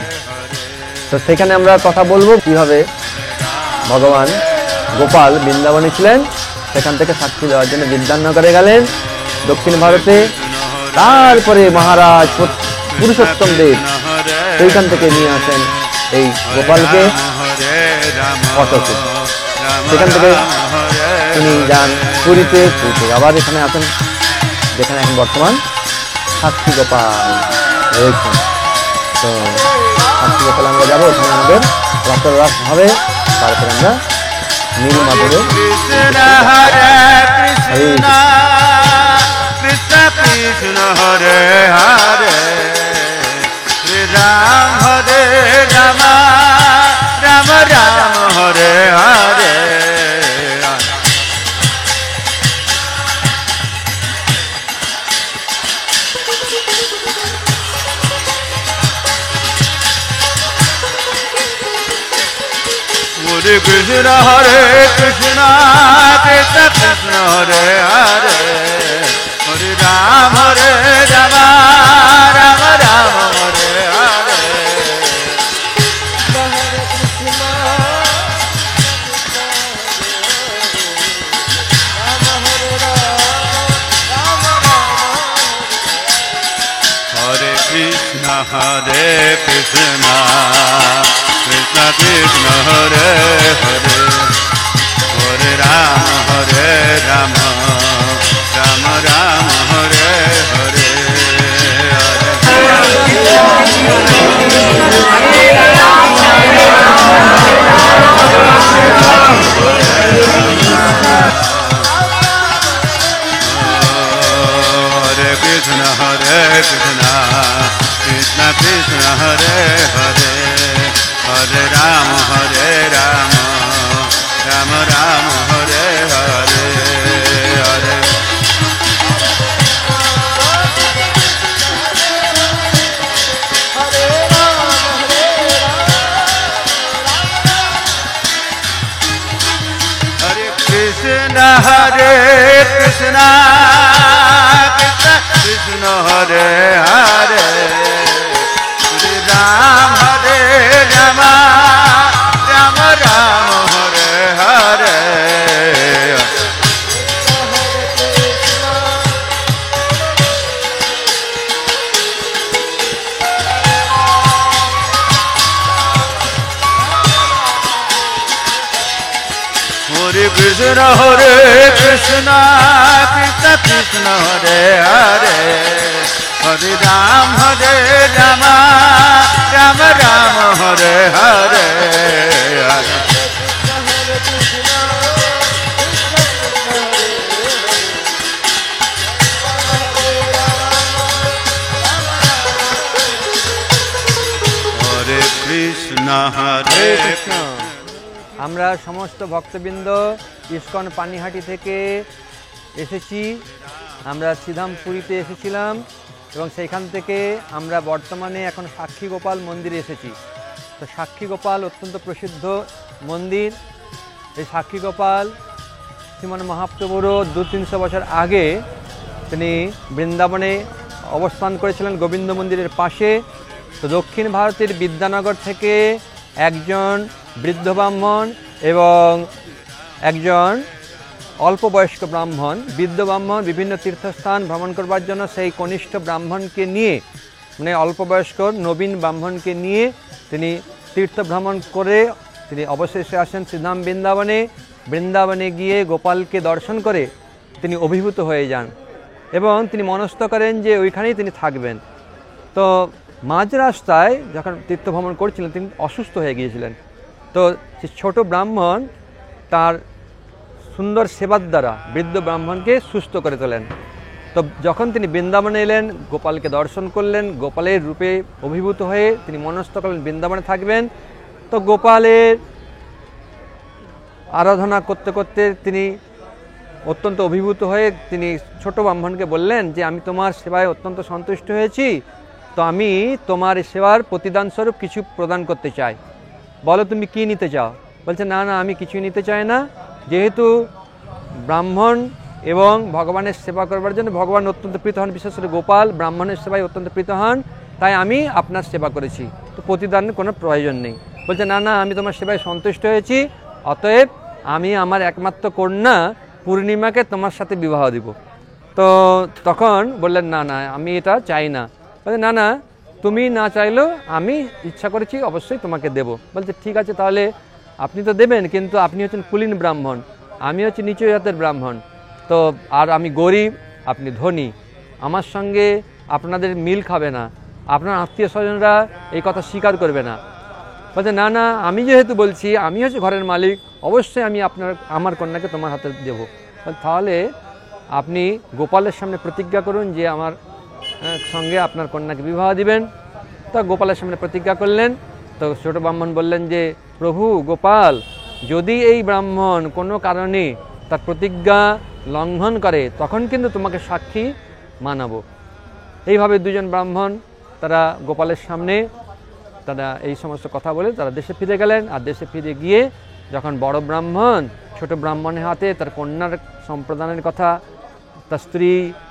তো সেখানে আমরা কথা বলবো কিভাবে ভগবান গোপাল বৃন্দাবনে ছিলেন, সেখান থেকে সাক্ষী দেওয়ার জন্য বিদ্যানগরে গেলেন দক্ষিণ ভারতে। তারপরে মহারাজ পুরুষোত্তম দেব সেইখান থেকে নিয়ে আসেন এই গোপালকে কটকে। সেখান থেকে তিনি যান পুরীতে, আবার এখানে আসেন যেখানে এখন বর্তমান সাক্ষী গোপাল রয়েছেন। তো সাক্ষী গোপাল আমরা যাবো, ওখানে আমাদের রক্তরাস হবে, তারপরে আমরা নীল মাধবে কৃষ্ণ হরে হরে, রাম হরে রাম, রাম রাম হরে হরে। হরে কৃষ্ণ হরে কৃষ্ণ, কৃষ্ণ কৃষ্ণ হরে হরে, হরে রাম রাম রাম হরে হরে। হরে কৃষ্ণ হরে কৃষ্ণ, কৃষ্ণ কৃষ্ণ হরে হরে, হরে Ram Ram, Ram Ram Hare Hare. Krishna Hare Krishna Krishna Krishna Hare Hare Hare Rama Rama Rama Hare Hare Hare Krishna Hare Krishna Krishna Krishna Hare Hare Hare Ram Hare Rama Rama Rama Hare Hare Hare Krishna Krishna Krishna Hare Hare Hare Ram Rama Rama Hare Hare Hare Krishna Hare Krishna আমরা সমস্ত ভক্তবৃন্দ ISKCON Panihati থেকে এসেছি। আমরা শ্রীধামপুরীতে এসেছিলাম এবং সেইখান থেকে আমরা বর্তমানে এখন সাক্ষী গোপাল মন্দিরে এসেছি। তো সাক্ষী গোপাল অত্যন্ত প্রসিদ্ধ মন্দির। এই সাক্ষী গোপাল শ্রীমান মহাপ্রভুরও 200-300 বছর আগে তিনি বৃন্দাবনে অবস্থান করেছিলেন গোবিন্দ মন্দিরের পাশে। তো দক্ষিণ ভারতের বিদ্যানগর থেকে একজন বৃদ্ধ ব্রাহ্মণ এবং একজন অল্প বয়স্ক ব্রাহ্মণ, বৃদ্ধ ব্রাহ্মণ বিভিন্ন তীর্থস্থান ভ্রমণ করবার জন্য সেই কনিষ্ঠ ব্রাহ্মণকে নিয়ে, মানে অল্প বয়স্ক নবীন ব্রাহ্মণকে নিয়ে তিনি তীর্থ ভ্রমণ করে তিনি অবশেষে আসেন শ্রীধাম বৃন্দাবনে। বৃন্দাবনে গিয়ে গোপালকে দর্শন করে তিনি অভিভূত হয়ে যান এবং তিনি মনস্থ করেন যে ওইখানেই তিনি থাকবেন। তো মাঝ রাস্তায় যখন তীর্থ ভ্রমণ করছিলেন তিনি অসুস্থ হয়ে গিয়েছিলেন। তো ছোট ব্রাহ্মণ তার সুন্দর সেবার দ্বারা বৃদ্ধ ব্রাহ্মণকে সুস্থ করে তোলেন। তো যখন তিনি বৃন্দাবনে এলেন, গোপালকে দর্শন করলেন, গোপালের রূপে অভিভূত হয়ে তিনি মনস্থ করলেন বৃন্দাবনে থাকবেন। তো গোপালের আরাধনা করতে করতে তিনি অত্যন্ত অভিভূত হয়ে তিনি ছোট ব্রাহ্মণকে বললেন যে আমি তোমার সেবায় অত্যন্ত সন্তুষ্ট হয়েছি, তো আমি তোমার সেবার প্রতিদান স্বরূপ কিছু প্রদান করতে চাই, বলো তুমি কি নিতে চাও? বলছে না না, আমি কিছুই নিতে চাই না, যেহেতু ব্রাহ্মণ এবং ভগবানের সেবা করবার জন্য ভগবান অত্যন্ত প্রীত হন, বিশেষ করে গোপাল ব্রাহ্মণের সেবায় অত্যন্ত প্রীত হন, তাই আমি আপনার সেবা করেছি, তো প্রতিদানের কোনো প্রয়োজন নেই। বলছে না না, আমি তোমার সেবায় সন্তুষ্ট হয়েছি, অতএব আমি আমার একমাত্র কন্যা পূর্ণিমাকে তোমার সাথে বিবাহ দিব। তো তখন বললেন না না, আমি এটা চাই না। বলছে না না, তুমি না চাইলেও আমি ইচ্ছা করেছি অবশ্যই তোমাকে দেব। বলছে ঠিক আছে, তাহলে আপনি তো দেবেন, কিন্তু আপনি হচ্ছেন কুলীন ব্রাহ্মণ, আমি হচ্ছি নিচু জাতের ব্রাহ্মণ, তো আর আমি গরিব, আপনি ধনী, আমার সঙ্গে আপনাদের মিল খাবে না, আপনার আত্মীয় স্বজনরা এই কথা স্বীকার করবে না। বলছে না না, আমি যেহেতু বলছি, আমি হচ্ছে ঘরের মালিক, অবশ্যই আমি আমার কন্যাকে তোমার হাতে দেব। তাহলে আপনি গোপালের সামনে প্রতিজ্ঞা করুন যে আমার সঙ্গে আপনার কন্যাকে বিবাহ দিবেন। তা গোপালের সামনে প্রতিজ্ঞা করলেন। তো ছোট ব্রাহ্মণ বললেন যে প্রভু গোপাল, যদি এই ব্রাহ্মণ কোনো কারণে তার প্রতিজ্ঞা লঙ্ঘন করে তখন কিন্তু তোমাকে সাক্ষী মানাবো। এইভাবে দুজন ব্রাহ্মণ তারা গোপালের সামনে তারা এই সমস্ত কথা বলে তারা দেশে ফিরে গেলেন। আর দেশে ফিরে গিয়ে যখন বড় ব্রাহ্মণ ছোট ব্রাহ্মণের হাতে তার কন্যার সম্প্রদানের কথা তার স্ত্রী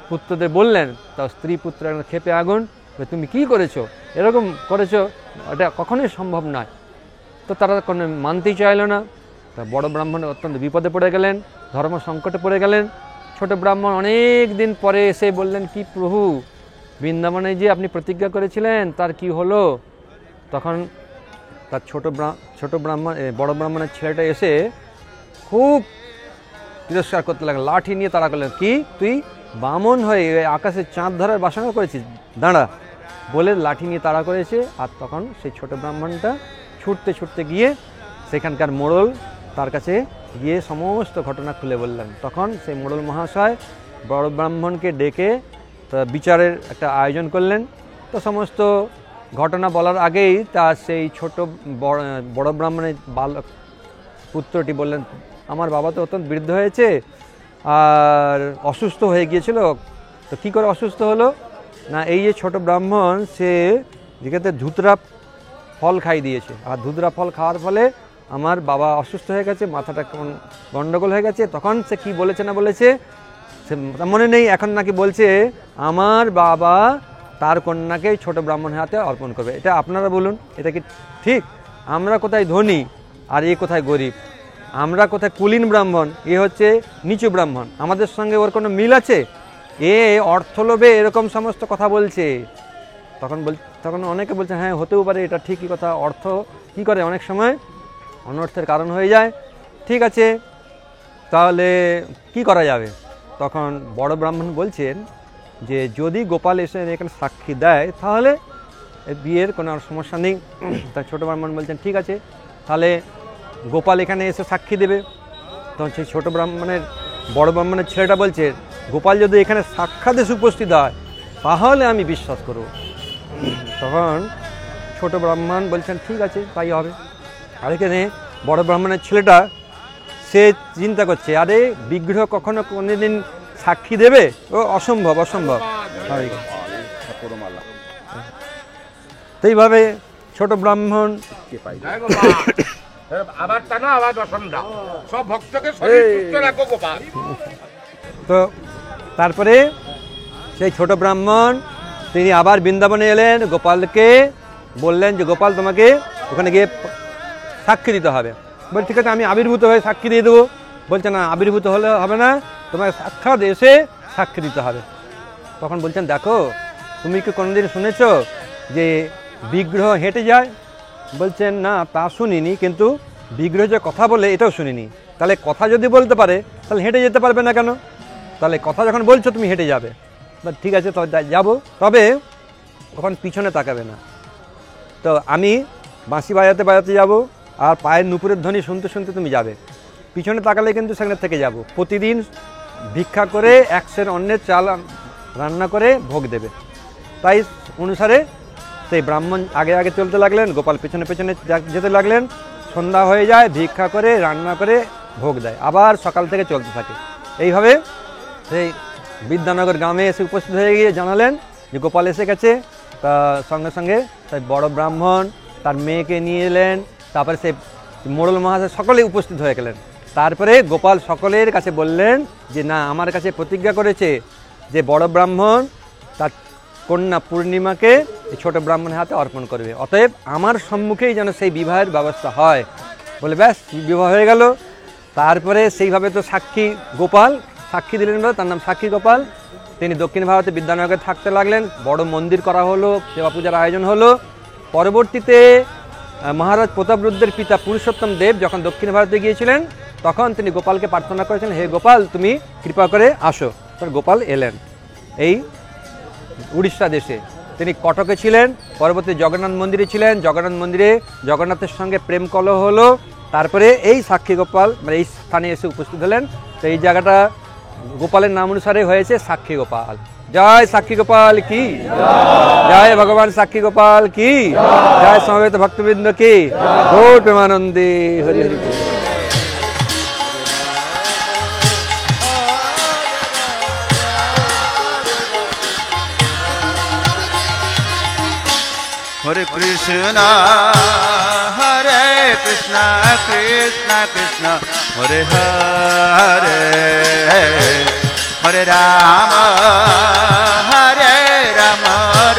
পুত্রদের বললেন, তার স্ত্রী পুত্র ক্ষেপে আগুন, তুমি কি করেছো, এরকম করেছো, এটা কখনোই সম্ভব নয়। তো তারা কোনো মানতেই চাইল না। তা বড় ব্রাহ্মণ অত্যন্ত বিপদে পড়ে গেলেন, ধর্ম সংকটে পড়ে গেলেন। ছোট ব্রাহ্মণ অনেক দিন পরে এসে বললেন, কি প্রভু, বৃন্দাবনে যে আপনি প্রতিজ্ঞা করেছিলেন তার কি হলো? তখন তার ছোট ব্রাহ্মণ বড় ব্রাহ্মণের ছেলেটা এসে খুব তিরস্কার করতে লাগলো, লাঠি নিয়ে তাড়া করলেন, কি তুই বামন হয়ে আকাশে চাঁদ ধরার বাসনা করেছিস, দাঁড়া, বলে লাঠি নিয়ে তাড়া করেছে। আর তখন সেই ছোট ব্রাহ্মণটা ছুটতে ছুটতে গিয়ে সেখানকার মোড়ল তার কাছে গিয়ে সমস্ত ঘটনা খুলে বললেন। তখন সেই মোড়ল মহাশয় বড় ব্রাহ্মণকে ডেকে বিচারের একটা আয়োজন করলেন। তো সমস্ত ঘটনা বলার আগেই তার সেই ছোট বড় ব্রাহ্মণের বালক পুত্রটি বললেন, আমার বাবা তো অত্যন্ত বৃদ্ধ হয়েছে আর অসুস্থ হয়ে গিয়েছিল। তো কী করে অসুস্থ হলো না, এই যে ছোট ব্রাহ্মণ সে যেখানে ধুতরা ফল খাই দিয়েছে, আর ধুতরা ফল খাওয়ার ফলে আমার বাবা অসুস্থ হয়ে গেছে, মাথাটা কেমন গণ্ডগোল হয়ে গেছে। তখন সে কি বলেছে না বলেছে সে মনে নেই, এখন নাকি বলছে আমার বাবা তার কন্যাকে ছোট ব্রাহ্মণের হাতে অর্পণ করবে। এটা আপনারা বলুন, এটা কি ঠিক? আমরা কোথায় ধনী আর এ কোথায় গরিব, আমরা কোথায় কুলীন ব্রাহ্মণ, এ হচ্ছে নিচু ব্রাহ্মণ, আমাদের সঙ্গে ওর কোনো মিল আছে? এ অর্থলোভে এরকম সমস্ত কথা বলছে। তখন অনেকে বলছে হ্যাঁ হতেও পারে, এটা ঠিকই কথা, অর্থ কী করে অনেক সময় অনর্থের কারণ হয়ে যায়। ঠিক আছে, তাহলে কি করা যাবে? তখন বড় ব্রাহ্মণ বলছেন যে যদি গোপাল এসে এখানে সাক্ষী দেয় তাহলে বিয়ের কোনো সমস্যা নেই। তাই ছোটো ব্রাহ্মণ বলছেন ঠিক আছে, তাহলে গোপাল এখানে এসে সাক্ষী দেবে। তখন সেই ছোটো ব্রাহ্মণের বড় ব্রাহ্মণের ছেলেটা বলছে গোপাল যদি এখানে সাক্ষাৎ এসে উপস্থিত হয় তাহলে আমি বিশ্বাস করব। তখন ছোট ব্রাহ্মণ বলছেন ঠিক আছে তাই হবে। আর এখানে বড় ব্রাহ্মণের ছেলেটা সে চিন্তা করছে আরে বিগ্রহ কখনো কোনোদিন সাক্ষী দেবে? ও অসম্ভব অসম্ভব। তো এইভাবে ছোট ব্রাহ্মণ তো তারপরে সেই ছোট ব্রাহ্মণ তিনি আবার বৃন্দাবনে এলেন, গোপালকে বললেন যে গোপাল তোমাকে ওখানে গিয়ে সাক্ষী দিতে হবে। বল ঠিক আছে আমি আবির্ভূত হয়ে সাক্ষী দিয়ে দেবো। বলছে না আবির্ভূত হলে হবে না, তোমাকে সাক্ষাৎ এসে সাক্ষী দিতে হবে। তখন বলছেন দেখো তুমি কি কোনোদিন শুনেছ যে বিগ্রহ হেঁটে যায়? বলছেন না তা শুনিনি, কিন্তু বিগ্রহ যে কথা বলে এটাও শুনিনি। তাহলে কথা যদি বলতে পারে তাহলে হেঁটে যেতে পারবে না কেন? তাহলে কথা যখন বলছো তুমি হেঁটে যাবে। ঠিক আছে তবে যাবো, তবে তখন পিছনে তাকাবে না। তো আমি বাঁশি বাজাতে বাজাতে যাব আর পায়ের নুপুরের ধ্বনি শুনতে শুনতে তুমি যাবে, পিছনে তাকালে কিন্তু সেখানে থেকে যাব। প্রতিদিন ভিক্ষা করে এক সের অন্যের চাল রান্না করে ভোগ দেবে। তাই অনুসারে সেই ব্রাহ্মণ আগে আগে চলতে লাগলেন, গোপাল পেছনে পেছনে যেতে লাগলেন। সন্ধ্যা হয়ে যায়, ভিক্ষা করে রান্না করে ভোগ দেয়, আবার সকাল থেকে চলতে থাকে। এইভাবে সেই বিদ্যানগর গ্রামে এসে উপস্থিত হয়ে গিয়ে জানালেন যে গোপাল এসে গেছে। তা সঙ্গে সঙ্গে তাই বড় ব্রাহ্মণ তার মেয়েকে নিয়ে এলেন, তারপরে সেই মোড়ল মহাশয় সকলেই উপস্থিত হয়ে গেলেন। তারপরে গোপাল সকলের কাছে বললেন যে না আমার কাছে প্রতিজ্ঞা করেছে যে বড় ব্রাহ্মণ তার কন্যা পূর্ণিমাকে ছোট ব্রাহ্মণের হাতে অর্পণ করবে, অতএব আমার সম্মুখেই যেন সেই বিবাহের ব্যবস্থা হয়। বলে ব্যাস বিবাহ হয়ে গেল। তারপরে সেইভাবে তো সাক্ষী গোপাল সাক্ষী দিলেন বলে তার নাম সাক্ষী গোপাল। তিনি দক্ষিণ ভারতে বিদ্যানগরে থাকতে লাগলেন, বড় মন্দির করা হলো, সেবা পূজার আয়োজন হলো। পরবর্তীতে মহারাজ প্রতাপরুদ্রের পিতা পুরুষোত্তম দেব যখন দক্ষিণ ভারতে গিয়েছিলেন তখন তিনি গোপালকে প্রার্থনা করেছেন হে গোপাল তুমি কৃপা করে আসো। তখন গোপাল এলেন এই উড়িষ্যা দেশে। তিনি কটকে ছিলেন, পরবর্তী জগন্নাথ মন্দিরে ছিলেন, জগন্নাথ মন্দিরে জগন্নাথের সঙ্গে প্রেম কলহ হলো। তারপরে এই সাক্ষী গোপাল মানে এই স্থানে এসে উপস্থিত হলেন। তো এই জায়গাটা গোপালের নাম অনুসারে হয়েছে সাক্ষী গোপাল। জয় সাক্ষী গোপাল কি জয়, ভগবান সাক্ষী গোপাল কি জয়, সমবেত ভক্তবৃন্দ কি গৌর প্রেমানন্দে হরি হরি। হরে কৃষ্ণ হরে কৃষ্ণ কৃষ্ণ কৃষ্ণ হরে হরে, হরে রাম হরে রাম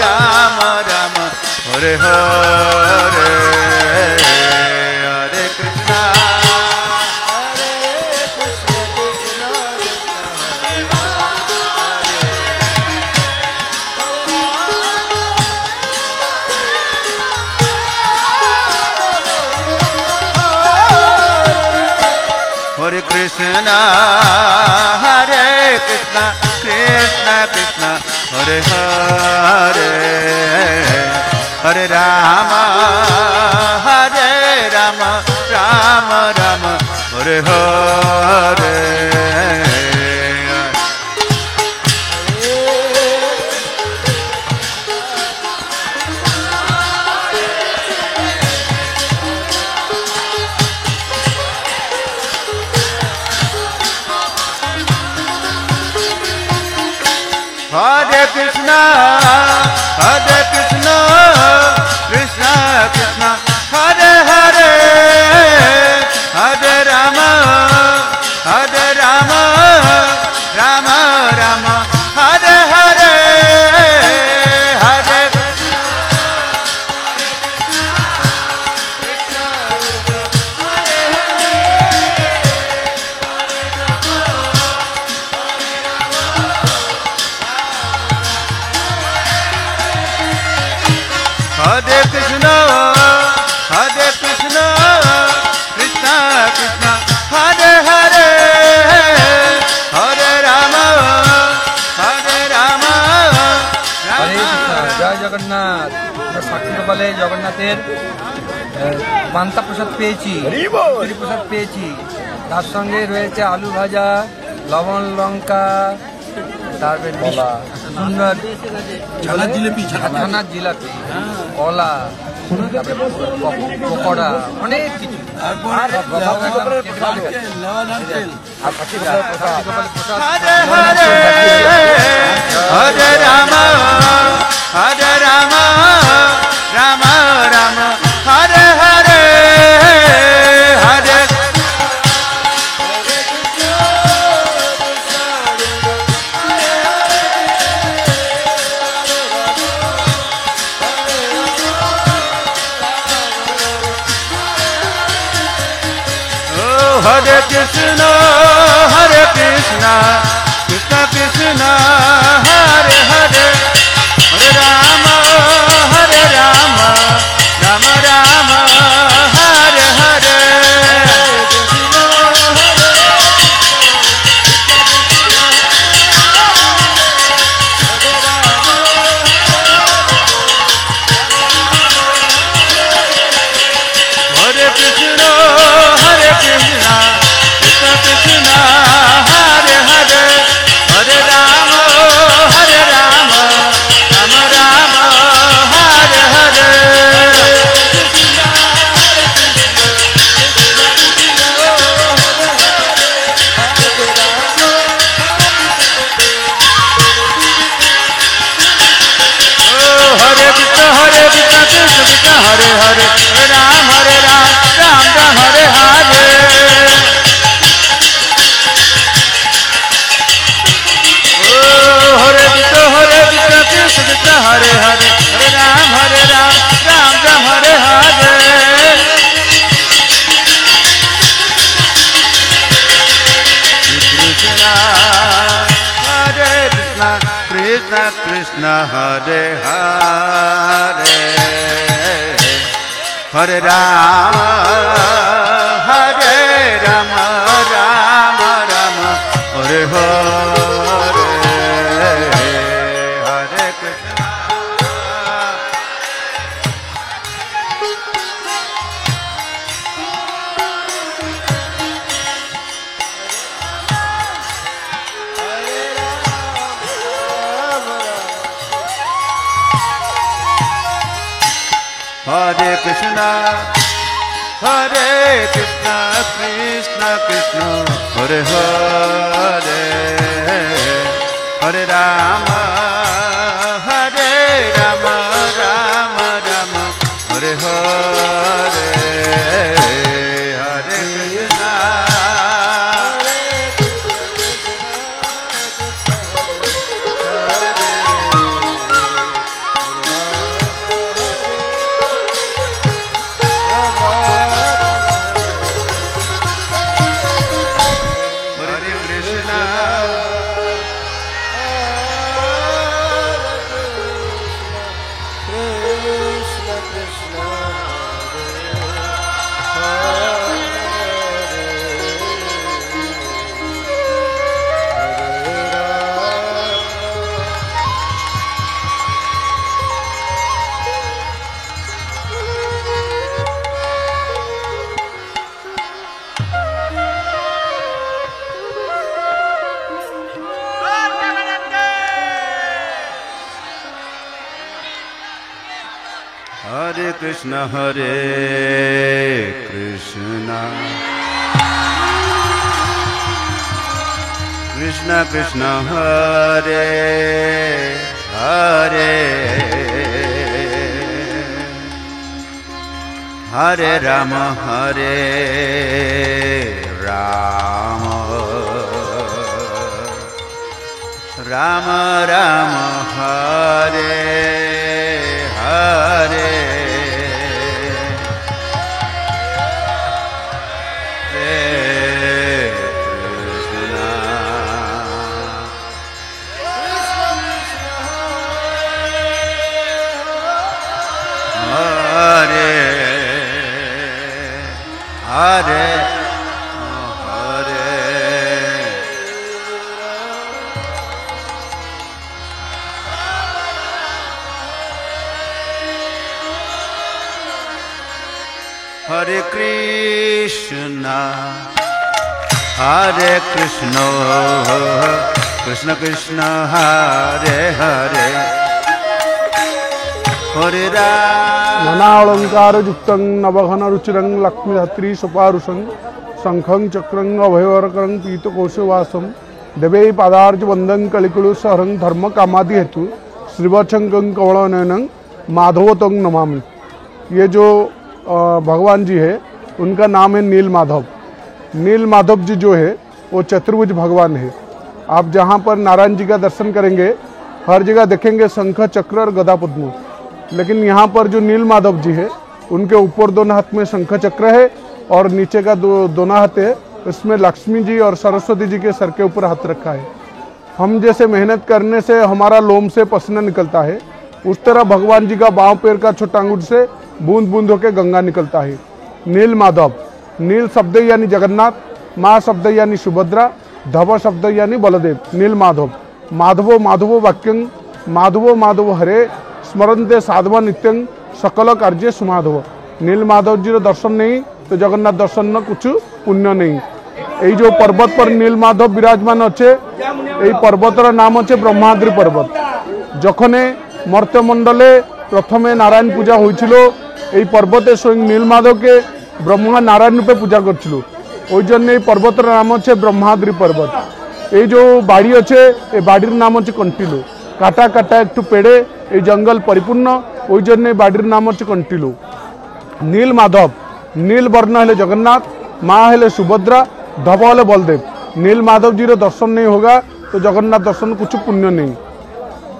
রাম রাম হরে হরে, হরে কৃষ্ণ হরে কৃষ্ণ কৃষ্ণ হরে কৃষ্ণ হরে কৃষ্ণ কৃষ্ণ কৃষ্ণ হরে হরে, হরে Ram Ram Ram Ram Hare Hare. Hare Krishna, Krishna Krishna, Hare Hare, Hare Rama, Rama Rama, Hare Hare, Hare Hare Krishna, Krishna Krishna, Hare Hare, Hare Rama, Rama হরে কৃষ্ণ, জয় জগন্নাথ। আমরা সাক্ষী গোপালে জগন্নাথের পান্তা প্রসাদ পেয়েছি, খিচুড়ি প্রসাদ পেয়েছি। তার সঙ্গে রয়েছে আলু ভাজা, লবণ লঙ্কা, তারপরে সুন্দর ছানার জিলাপি, কলা, পকোড়া, অনেক কিছু। আর Hare Hare, Hare Rama, Rama Rama, Hare Hare, Hare Hare Krishna, Krishna Krishna, Hare Hare, Hare Rama, Rama Rama, Hare Hare. Hare Krishna, Krishna Krishna, Hare Hare, Hare Rama, Rama Rama, Hare Hare. Oh, Hare Krishna, Krishna Krishna, Hare Hare, Hare Ram, Ram Ram, Hare Hare. Hare Krishna, Krishna Hare Hare, Hare Ram, Ram Ram, Hare Hare. Krishna, Hare Krishna, Krishna Krishna, Hare Hare, Hare Ram, Ram Ram, Hare Hare. Hare Krishna, Krishna Krishna, Hare Hare, Hare Rama, Rama Rama, Hare Hare, Hare Krishna. Hare Krishna हरे कृष्ण कृष्ण कृष्ण हरे हरे हरे राम राम राम हरे हरे हरे हरे हरे कृष्ण कृष्ण कृष्ण हरे हरे हरे राम नानालंकार युक्तं नवघन रुचिरं लक्ष्मीधात्री सुपारुषं शंखं चक्रं अभयवरकरं पीतकोशवासं देवे पादार्ज वंदन कलिकुलु सहरं धर्म कामादि हेतु श्रीवत्संगं कवलनयनं माधवतं नमामि। ये जो भगवान जी है उनका नाम है नील माधव। नील माधव जी जो है वो चतुर्भुज भगवान है। आप जहाँ पर नारायण जी का दर्शन करेंगे हर जगह देखेंगे शंख चक्र और गदा पद्म, लेकिन यहाँ पर जो नील माधव जी है उनके ऊपर दोनों हाथ में शंख चक्र है और नीचे का दोनों हाथ है, इसमें लक्ष्मी जी और सरस्वती जी के सर के ऊपर हाथ रखा है। हम जैसे मेहनत करने से हमारा लोम से पसीना निकलता है, उस तरह भगवान जी का बाँव पैर का छोटा अंगूठ से बूंद बूंद होकर गंगा निकलता है। नील माधव, नील शब्द यानी जगन्नाथ, माँ शब्द यानी सुभद्रा, धव शब्द यानी बलदेव। नील माधव, माधवो माधवो वाक्यं माधवो माधव हरे स्मरन्ते साधव नित्यं सकल कार्य सुमाधव। नील माधव जी दर्शन नहीं तो जगन्नाथ दर्शन न कुछ पुण्य नहीं। यही जो पर्वत पर नील माधव विराजमान अच्छे यही पर्वतर नाम अच्छे ब्रह्माद्रि पर्वत। जखने मर्त्यमंडले प्रथमे नारायण पूजा होइछिलो এই पर्वते स्वयं नील माधव के ब्रह्मा नारायण रूपे पूजा करछिलो। ওই জন্য এই पर्वतर नाम अच्छे ब्रह्माद्रि पर्वत। এই जो बाड़ी अच्छे এই बाड़ीर नाम अच्छे कंटिलो। काटा काटा एक पेड़े এই जंगल परिपूर्ण ওই জন্য बाड़ीर नाम अच्छे कंटिलो। नील माधव, नील वर्ण हेले जगन्नाथ, माँ हेले सुभद्रा, धव हेले बलदेव। नील माधव जी दर्शन नहीं होगा तो जगन्नाथ दर्शन कुछ पुण्य नहीं।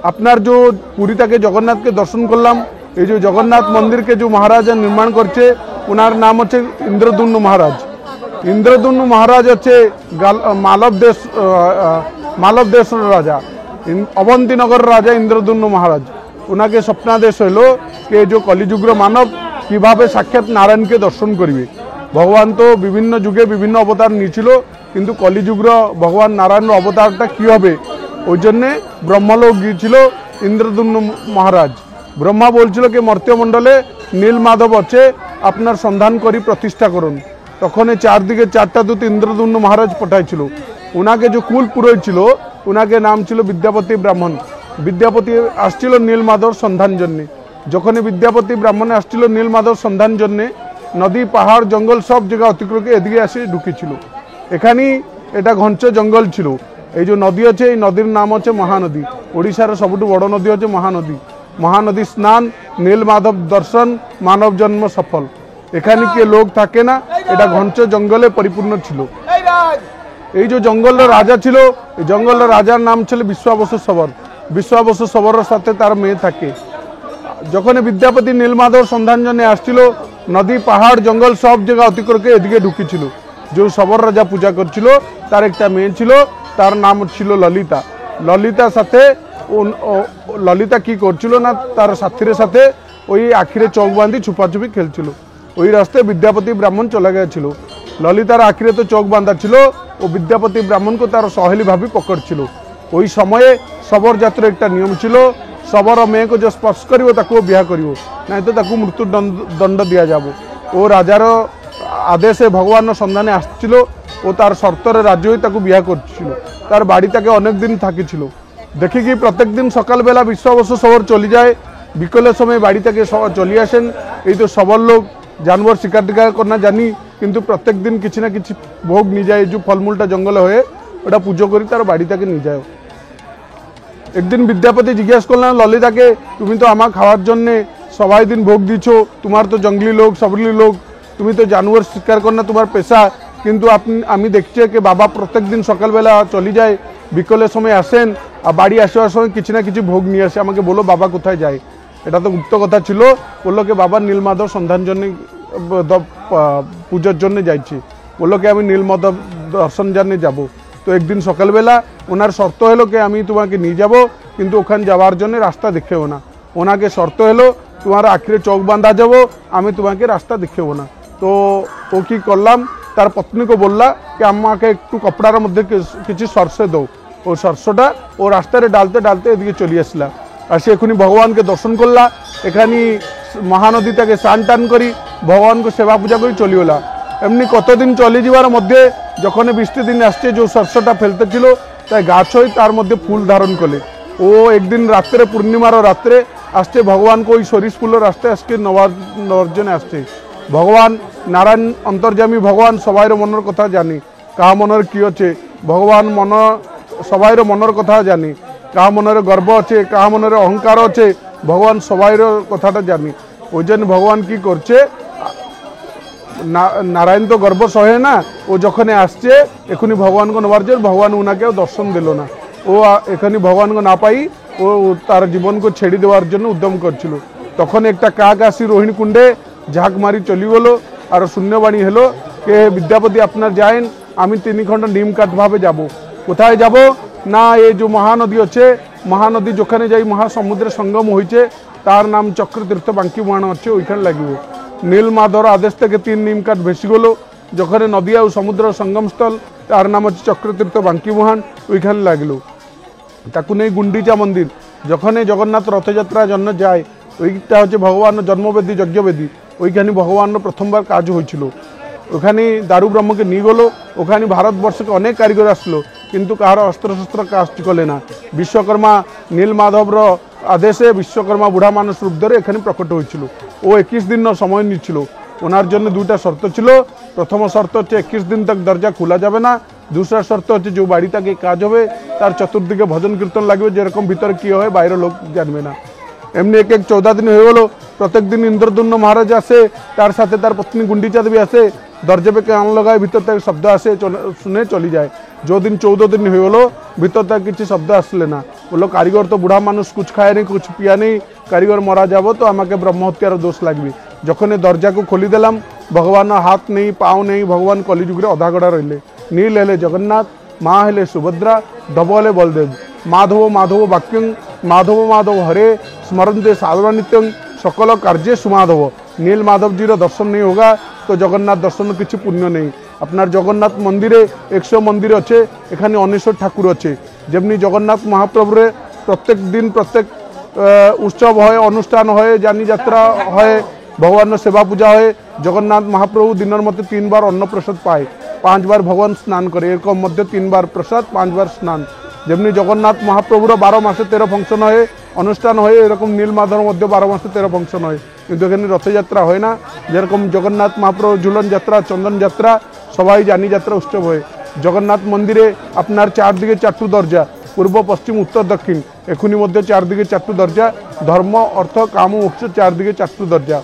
আপনার जो पुरी तक जगन्नाथ के दर्शन करलाम, ये जो जगन्नाथ मंदिर के जो महाराज निर्माण करছে उनार नाम अच्छे इंद्रदुम्न महाराज। इंद्रदुम्न महाराज अच्छे मालव देश राजा, अवंती नगर राजा इंद्रदुम्न महाराज। उनाके स्वप्नादेश हलो कि जो कलिजुगर मानव किभाबे साक्षात नारायण के दर्शन करिवे। भगवान तो विभिन्न जुगे विभिन्न अवतार नियेछिलो, किन्तु कलिजुगर भगवान नारायण अवतारटा कि होबे ওই জন্যে ব্রহ্মলোক গিয়েছিল ইন্দ্রদুম্ন মহারাজ। ব্রহ্মা বলছিল কি মর্ত্যমণ্ডলে নীল মাধব আছে, আপনার সন্ধান করি প্রতিষ্ঠা করুন। তখন চারদিকে চারটা দূত ইন্দ্রদুম্ন মহারাজ পাঠাইছিল। ওনাকে যে কুল পুরোহিত ছিল ওনাকে নাম ছিল বিদ্যাপতি ব্রাহ্মণ। বিদ্যাপতি আসছিল নীল মাধব সন্ধান জন্যে। যখন বিদ্যাপতি ব্রাহ্মণে আসছিল নীল মাধব সন্ধান জন্যে নদী পাহাড় জঙ্গল সব জায়গা অতিক্রমে এদিকে আসে ঢুকেছিল। এখানেই এটা ঘঞ্চ জঙ্গল ছিল। এই যে নদী আছে এই নদীর নাম হচ্ছে মহানদী। ওড়িশার সবুঠু বড় নদী হচ্ছে মহানদী। মহানদী স্নান, নীল মাধব দর্শন, মানব জন্ম সফল। এখানে কে লোক থাকে না, এটা ঘঞ্চ জঙ্গলে পরিপূর্ণ ছিল। এই যে জঙ্গলের রাজা ছিল, এই জঙ্গলের রাজার নাম ছিল বিশ্বাবসু সবর। বিশ্বাবসু সবরের সাথে তার মেয়ে থাকে। যখন বিদ্যাপতি নীলমাধব সন্ধান জন্য আসছিল নদী পাহাড় জঙ্গল সব জায়গা অতিক্রমে এদিকে ঢুকেছিল। যে সবর রাজা পূজা করছিল তার একটা মেয়ে ছিল, তার নাম ছিল ললিতা। ললিতার সাথে ললিতা কি করছিল না তার সাথীর সাথে ওই আখিরে চোখ বাঁধি ছুপাছুপি খেলছিল। ওই রাস্তায় বিদ্যাপতি ব্রাহ্মণ চলে গেছিল। ললিতার আখিরে তো চোখ বাঁধা ছিল, ও বিদ্যাপতি ব্রাহ্মণকে তার সহেলি ভাবি পকড়ছিল। ওই সময়ে শবর জাতির একটা নিয়ম ছিল, শবর মেয়েকে যে স্পর্শ করিব তাকে বিয়া করিব, নাই তো তাকে মৃত্যু দণ্ড দিয়া যাব। ও রাজার আদেশে ভগবানের সন্ধানে আসছিল ও তার শর্তরে রাজি হয়ে তাকে বিয়া করছিল। তার বাড়ি তাকে অনেক দিন থাকিছিল। দেখিকি প্রত্যেক দিন সকালবেলা বিশ্বাবসু শবর চলে যায়, বিকেলের সময় বাড়ি থেকে চলে আসেন। এই তো সবল লোক জানোয়ার শিকার টিকার করা জানি, কিন্তু প্রত্যেক দিন কিছু না কিছু ভোগ নিয়ে যায়। যে ফলমূলটা জঙ্গলে হয়ে ওটা পুজো করি তার বাড়ি থেকে নিয়ে যায়। একদিন বিদ্যাপতি জিজ্ঞাসা করলাম ললিতাকে, তুমি তো আমার খাওয়ার জন্যে সবাই দিন ভোগ দিচ্ছ, তোমার তো জঙ্গলি লোক সবলি লোক, তুমি তো জানোয়ার শিকার কর না তোমার পেশা, কিন্তু আমি দেখছি কি বাবা প্রত্যেক দিন সকালবেলা চলে যায়, বিকেলের সময় আসেন আর বাড়ি আসার সময় কিছু না কিছু ভোগ নিয়ে আসে, আমাকে বলো বাবা কোথায় যায়। এটা তো গুপ্ত কথা ছিল। বললো কি বাবা নীলমাধব সন্ধান জন্য পুজোর জন্য যাইছি। বললো কি আমি নীলমাধব দর্শন জন্য যাব। তো একদিন সকালবেলা ওনার শর্ত হলো কি আমি তোমাকে নিয়ে যাব, কিন্তু ওখানে যাওয়ার জন্য রাস্তা দেখেও না। ওনাকে শর্ত হলো তোমার আখড়ে চোখ বাঁধা যাবো, আমি তোমাকে রাস্তা দেখেও না। তো ও কি করলাম, তার পত্নীকে বললা কি আমাকে একটু কপড়ার মধ্যে কিছু সরষে দাও। ও সরষেটা ও রাস্তায় ডালতে ডালতে এদিকে চলে আসলা। আর সে এখনই ভগবানকে দর্শন করলা, এখানে মহানদী থেকে স্নান টান করি ভগবানকে সেবা পূজা করে চলি ওলা। এমনি কতদিন চলে যাওয়ার মধ্যে যখন বৃষ্টি দিন আসছে, যে সরষেটা ফেলতে ছিল তাই গাছ হয়ে তার মধ্যে ফুল ধারণ করে। ও একদিন রাত্রে পূর্ণিমার রাত্রে আসছে ভগবানকে ওই সরিষ ফুলের রাস্তায় আজকে নবার্জনে আসছে। ভগবান নারায়ণ অন্তর্যামী ভগবান সবাইর মনের কথা জানি, কাহা মনের কি আছে। ভগবান সবাইর মনের কথা জানি, কাহা মনের গর্ব আছে, কাহা মনের অহংকার আছে, ভগবান সবাইর কথাটা জানি। ওই জন্য ভগবান কি করছে, নারায়ণ তো গর্ব সহে না, ও যখন আসছে এখনই ভগবানকে নেওয়ার জন্য ভগবান ওনাকেও দর্শন দিল না। ও এখানে ভগবানকে না পাই ও তার জীবনকে ছেড়ে দেওয়ার জন্য উদ্যম করছিল। তখন একটা কাক আসি রোহিণী কুণ্ডে ঝাঁক মারি চলি গেল, আর শূন্যবাণী হলো কে বিদ্যাপতি আপনার যায়েন, আমি 3 খণ্ড নিম কাঠভাবে যাব। কোথায় যাব না, এই যে মহানদী আছে, মহানদী যেখানে যাই মহাসমুদ্রের সঙ্গম হয়েছে তার নাম চক্রতীর্থ বাঙ্কি মহান আছে, ওইখানে লাগিব। নীলমাধবর আদেশ থেকে 3 নিম কাঠ ভেসে গেল, যেখানে নদী আর সমুদ্র সঙ্গমস্থল তার নাম হচ্ছে চক্রতীর্থ বাঙ্কি মহান, ওইখানে লাগলো। তাকে নেই গুন্ডিচা মন্দির, যখন জগন্নাথ রথযাত্রা জন্য যায় ওইটা হচ্ছে ভগবানের জন্মবেদী যজ্ঞবেদী, ওইখানে ভগবানের প্রথমবার কাজ হয়েছিল। ওখানে দারু ব্রহ্মকে নিয়ে গেলো, ওখানে ভারতবর্ষকে অনেক কারিগর আসলো, কিন্তু কাহার অস্ত্রশস্ত্র কাজ করলে না। বিশ্বকর্মা নীলমাধবর আদেশে বিশ্বকর্মা বুড়া মানুষ রূপ ধরে এখানে প্রকট হয়েছিল। ও 21 দিন সময় নিচ্ছিল। ওনার জন্য 2টা শর্ত ছিল। প্রথম শর্ত হচ্ছে 21 দিন তক দরজা খোলা যাবে না। दूसरा शर्त হচ্ছে যে বাড়ি থেকে কাজ হবে তার চতুর্দিকে ভজন কীর্তন লাগবে, যেরকম ভিতরে কি হয় বাইরের লোক জানবে না। এমনি এক 14 দিন হয়ে গেলো, প্রত্যেক দিন ইন্দ্রদুম্ন মহারাজ আসে, তার সাথে তার পত্নী গুন্ডিচা দেবী আসে, দরজা पे কান লাগায়, ভিতর থেকে শব্দ আসে, শুনে চলে যায়। যেদিন 14 দিন হয়ে গেলো ভিতর থেকে কিছু শব্দ আসলে না, বললো কারিগর তো বুড়া মানুষ, কুছ খায় নেই কুছ পিয়া নেই, কারিগর মারা যাব তো আমাকে ব্রহ্মহত্যার দোষ লাগবে। যখন দরজাকে খুলি দিলাম ভগবানের হাত নেই পাও নেই, ভগবান কলিযুগরে অধাগড়া রইলে। নীল হেলে জগন্নাথ, মা হেলে সুভদ্রা, ধব হেলে বলদেব। মাধব মাধব বাক্যং মাধব মাধব হরে স্মরণতে সাধুরানিত্যং সকল কার্যে সুমাধব। নীল মাধবজির দর্শন नहीं होगा तो জগন্নাথ দর্শন কিছু পুণ্য নেই। আপনার জগন্নাথ মন্দিরে 100 মন্দির আছে, এখানে 19 ঠাকুর আছে। যেমনি জগন্নাথ মহাপ্রভুরে প্রত্যেক দিন প্রত্যেক উৎসব হয়, অনুষ্ঠান হয়, যানী যাত্রা হয়, ভগবানের সেবা পূজা হয়। জগন্নাথ মহাপ্রভু দিনের মধ্যে 3 বার অন্নপ্রসাদ পায়, 5 বার ভগবান স্নান করে, এরকম মধ্যে 3 বার প্রসাদ 5 বার স্নান। যেমনি জগন্নাথ মহাপ্রভুর 12 মাসে 13 ফাংশন হয়, অনুষ্ঠান হয়, এরকম নীলমাধবের মধ্যে 12 মাসে 13 ফাংশন হয়, কিন্তু এখানে রথযাত্রা হয় না। যেরকম জগন্নাথ মহাপ্রভু ঝুলন যাত্রা, চন্দন যাত্রা, সবাই যানী যাত্রা উৎসব হয়। জগন্নাথ মন্দিরে আপনার 4 দিকে 4টি দরজা, পূর্ব পশ্চিম উত্তর দক্ষিণ, এখুনি মধ্যে 4 দিকে 4টি দরজা, ধর্ম অর্থ কাম মোক্ষ 4 দিকে 4টি দরজা।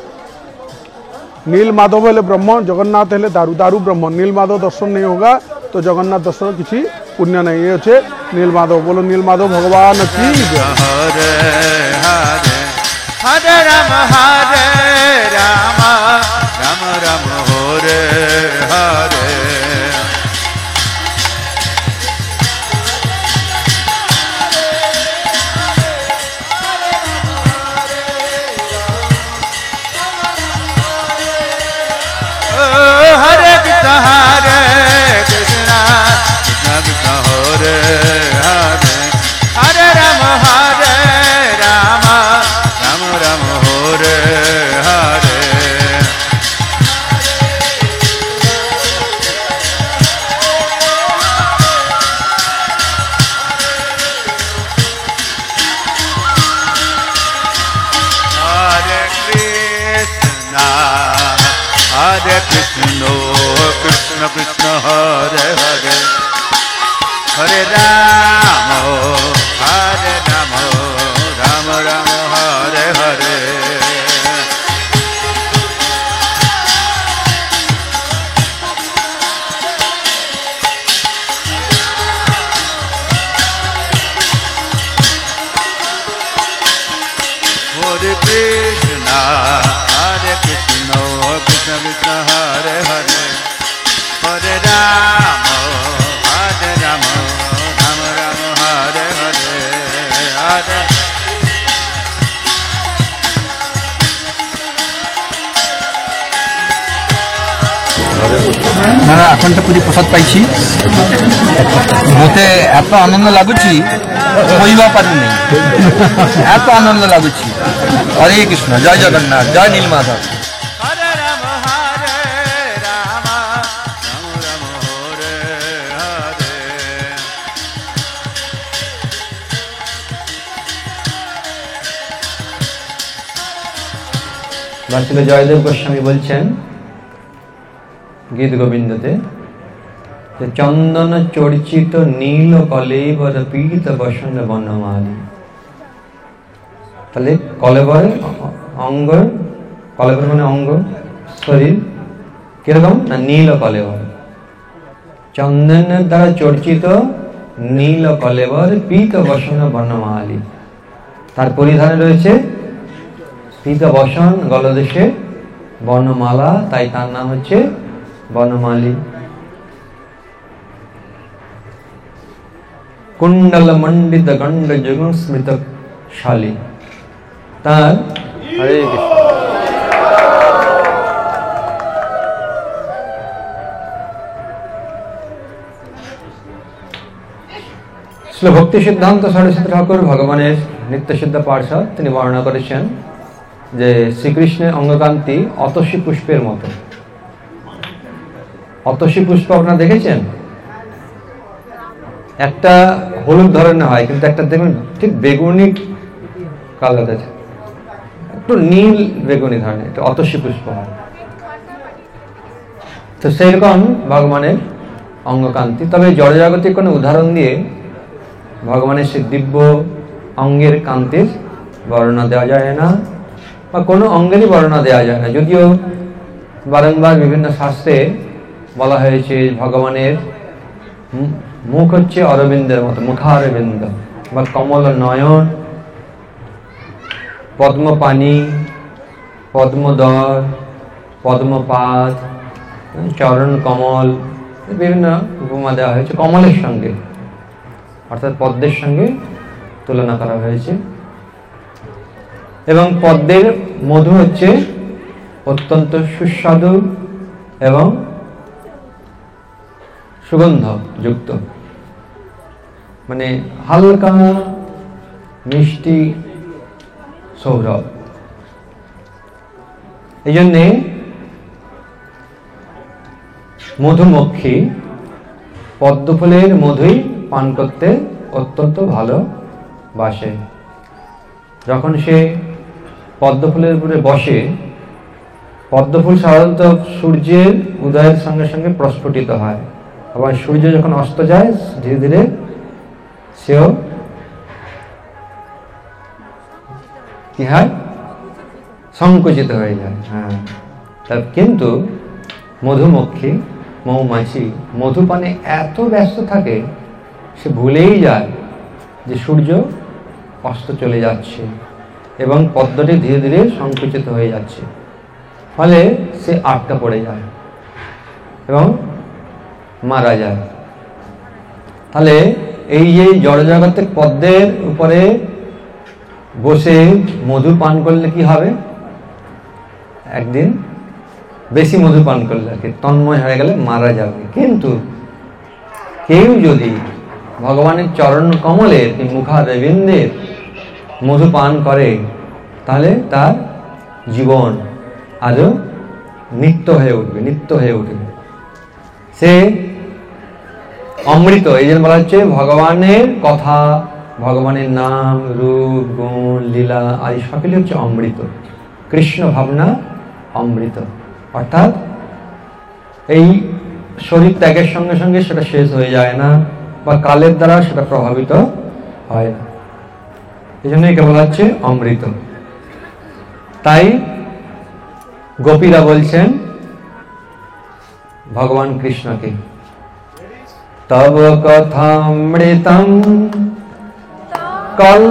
नील माधव हेले ब्रह्म, जगन्नाथ हेले दारू, दारू ब्रह्म। नील माधव दर्शन नहीं होगा तो जगन्नाथ दर्शन किसी पुण्य नहीं। ये होचे नील माधव। बोलो नील माधव भगवान की जय। हरे हरे हरे राम राम राम हरे हरे। हरे Krishna Krishna Krishna Hare Hare Hare Ram Ram Ram Hare Hare. Krishna Krishna Krishna Hare Hare Hare Ram Ram Ram Hare Hare Hare Krishna, Hare Krishna, Krishna Krishna, Hare Hare, Hare Rama, Hare Rama, Rama Rama, Hare Hare, Hare. না এখনটা পুরি প্রসাদ পাইছি মতে এত আনন্দ লাগুছি কইবা পারুনি এত আনন্দ লাগুছি হরে কৃষ্ণ জয় জগন্নাথ জয় Nilmadhab Hare Rama, Hare Rama, Rama Rama, Hare Hare. বার্ষিক জয়দেব গোস্বামী বলছেন গীত গোবিন্দতে যে চন্দন চর্চিত নীল কলেবর পীড়িত বসন বনমালী। তাহলে কলেবর অঙ্গ, কলেবর মানে অঙ্গ শরীর কিরকম না নীল কলেবর, চন্দনের দ্বারা চর্চিত নীল কলেবর পীত বসন বনমালী। তার পরিধানে রয়েছে পীত বসন, গলদেশে বনমালা, তাই তার নাম হচ্ছে বনমালী। কুণ্ডল মণ্ডিত গণ্ড যুগ স্মৃত শালী। তার হরে কৃষ্ণ শ্রী ভক্তি সিদ্ধান্ত সরস্বতী ঠাকুর ভগবানের নিত্যসিদ্ধ পার্ষদ, তিনি বর্ণনা করেছেন যে শ্রীকৃষ্ণের অঙ্গকান্তি অতসী পুষ্পের মতো। অতসী পুষ্প আপনারা দেখেছেন? একটা হলুদ ধরনের হয়, কিন্তু একটা দেখবেন ঠিক বেগুনি কালার আছে, একটু নীল বেগুনি ধরনের, এটা অতসী পুষ্প হয়। তো সেইরকম ভগবানের অঙ্গকান্তি। তবে জড়জাগতিক কোনো উদাহরণ দিয়ে ভগবানের সেই দিব্য অঙ্গের কান্তির বর্ণনা দেওয়া যায় না, বা কোনো অঙ্গেরই বর্ণনা দেওয়া যায় না। যদিও বারংবার বিভিন্ন শাস্ত্রে বলা হয়েছে ভগবানের মুখ হচ্ছে অরবিন্দের মতো, মুখারবিন্দ বা কমল নয়ন, পদ্মপানি, পদ্মদর, পদ্মপাদ, চরণ কমল, বিভিন্ন উপমা দেওয়া হয়েছে কমলের সঙ্গে, অর্থাৎ পদ্মের সঙ্গে তুলনা করা হয়েছে। এবং পদ্মের মধু হচ্ছে অত্যন্ত সুস্বাদু এবং সুগন্ধ যুক্ত, মানে হালকা মিষ্টি সৌরভ। এই জন্যে মধুমক্ষী পদ্মফুলের মধুই পান করতে অত্যন্ত ভালোবাসে। যখন সে পদ্মফুলের উপরে বসে, পদ্মফুল সাধারণত সূর্যের উদয়ের সঙ্গে সঙ্গে প্রস্ফুটিত হয়, আবার সূর্য যখন অস্ত যায় ধীরে ধীরে সেও কি হয়, সংকুচিত হয়ে যায়। হ্যাঁ, কিন্তু মধুমক্ষী, মৌমাছি মধুপানে এত ব্যস্ত থাকে সে ভুলেই যায় যে সূর্য অস্ত চলে যাচ্ছে এবং পদ্মটি ধীরে ধীরে সংকুচিত হয়ে যাচ্ছে, ফলে সে আটকা পড়ে যায় এবং মারা যায়। তাহলে এই যে জড়জগতের পদ্মের উপরে বসে মধু পান করলে কি হবে, একদিন বেশি মধু পান করলে তন্ময় হয়ে গেলে মারা যাবে। কিন্তু কেউ যদি ভগবানের চরণ কমলের মুখারবিন্দের মধু পান করে, তাহলে তার জীবন আরো নিত্য হয়ে উঠবে, নিত্য হয়ে উঠবে। সে অমৃত। এই জন্য বলা হচ্ছে ভগবানের কথা, ভগবানের নাম, রূপ, গুণ, লীলা আদি সকলে হচ্ছে অমৃত। কৃষ্ণ ভাবনা অমৃত, অর্থাৎ এই শরীর ত্যাগের সঙ্গে সঙ্গে সেটা শেষ হয়ে যায় না, বা কালের দ্বারা সেটা প্রভাবিত হয় না। এই জন্য একে বলা হচ্ছে অমৃত। তাই গোপীরা বলছেন ভগবান কৃষ্ণকে, তব কথামৃতম কল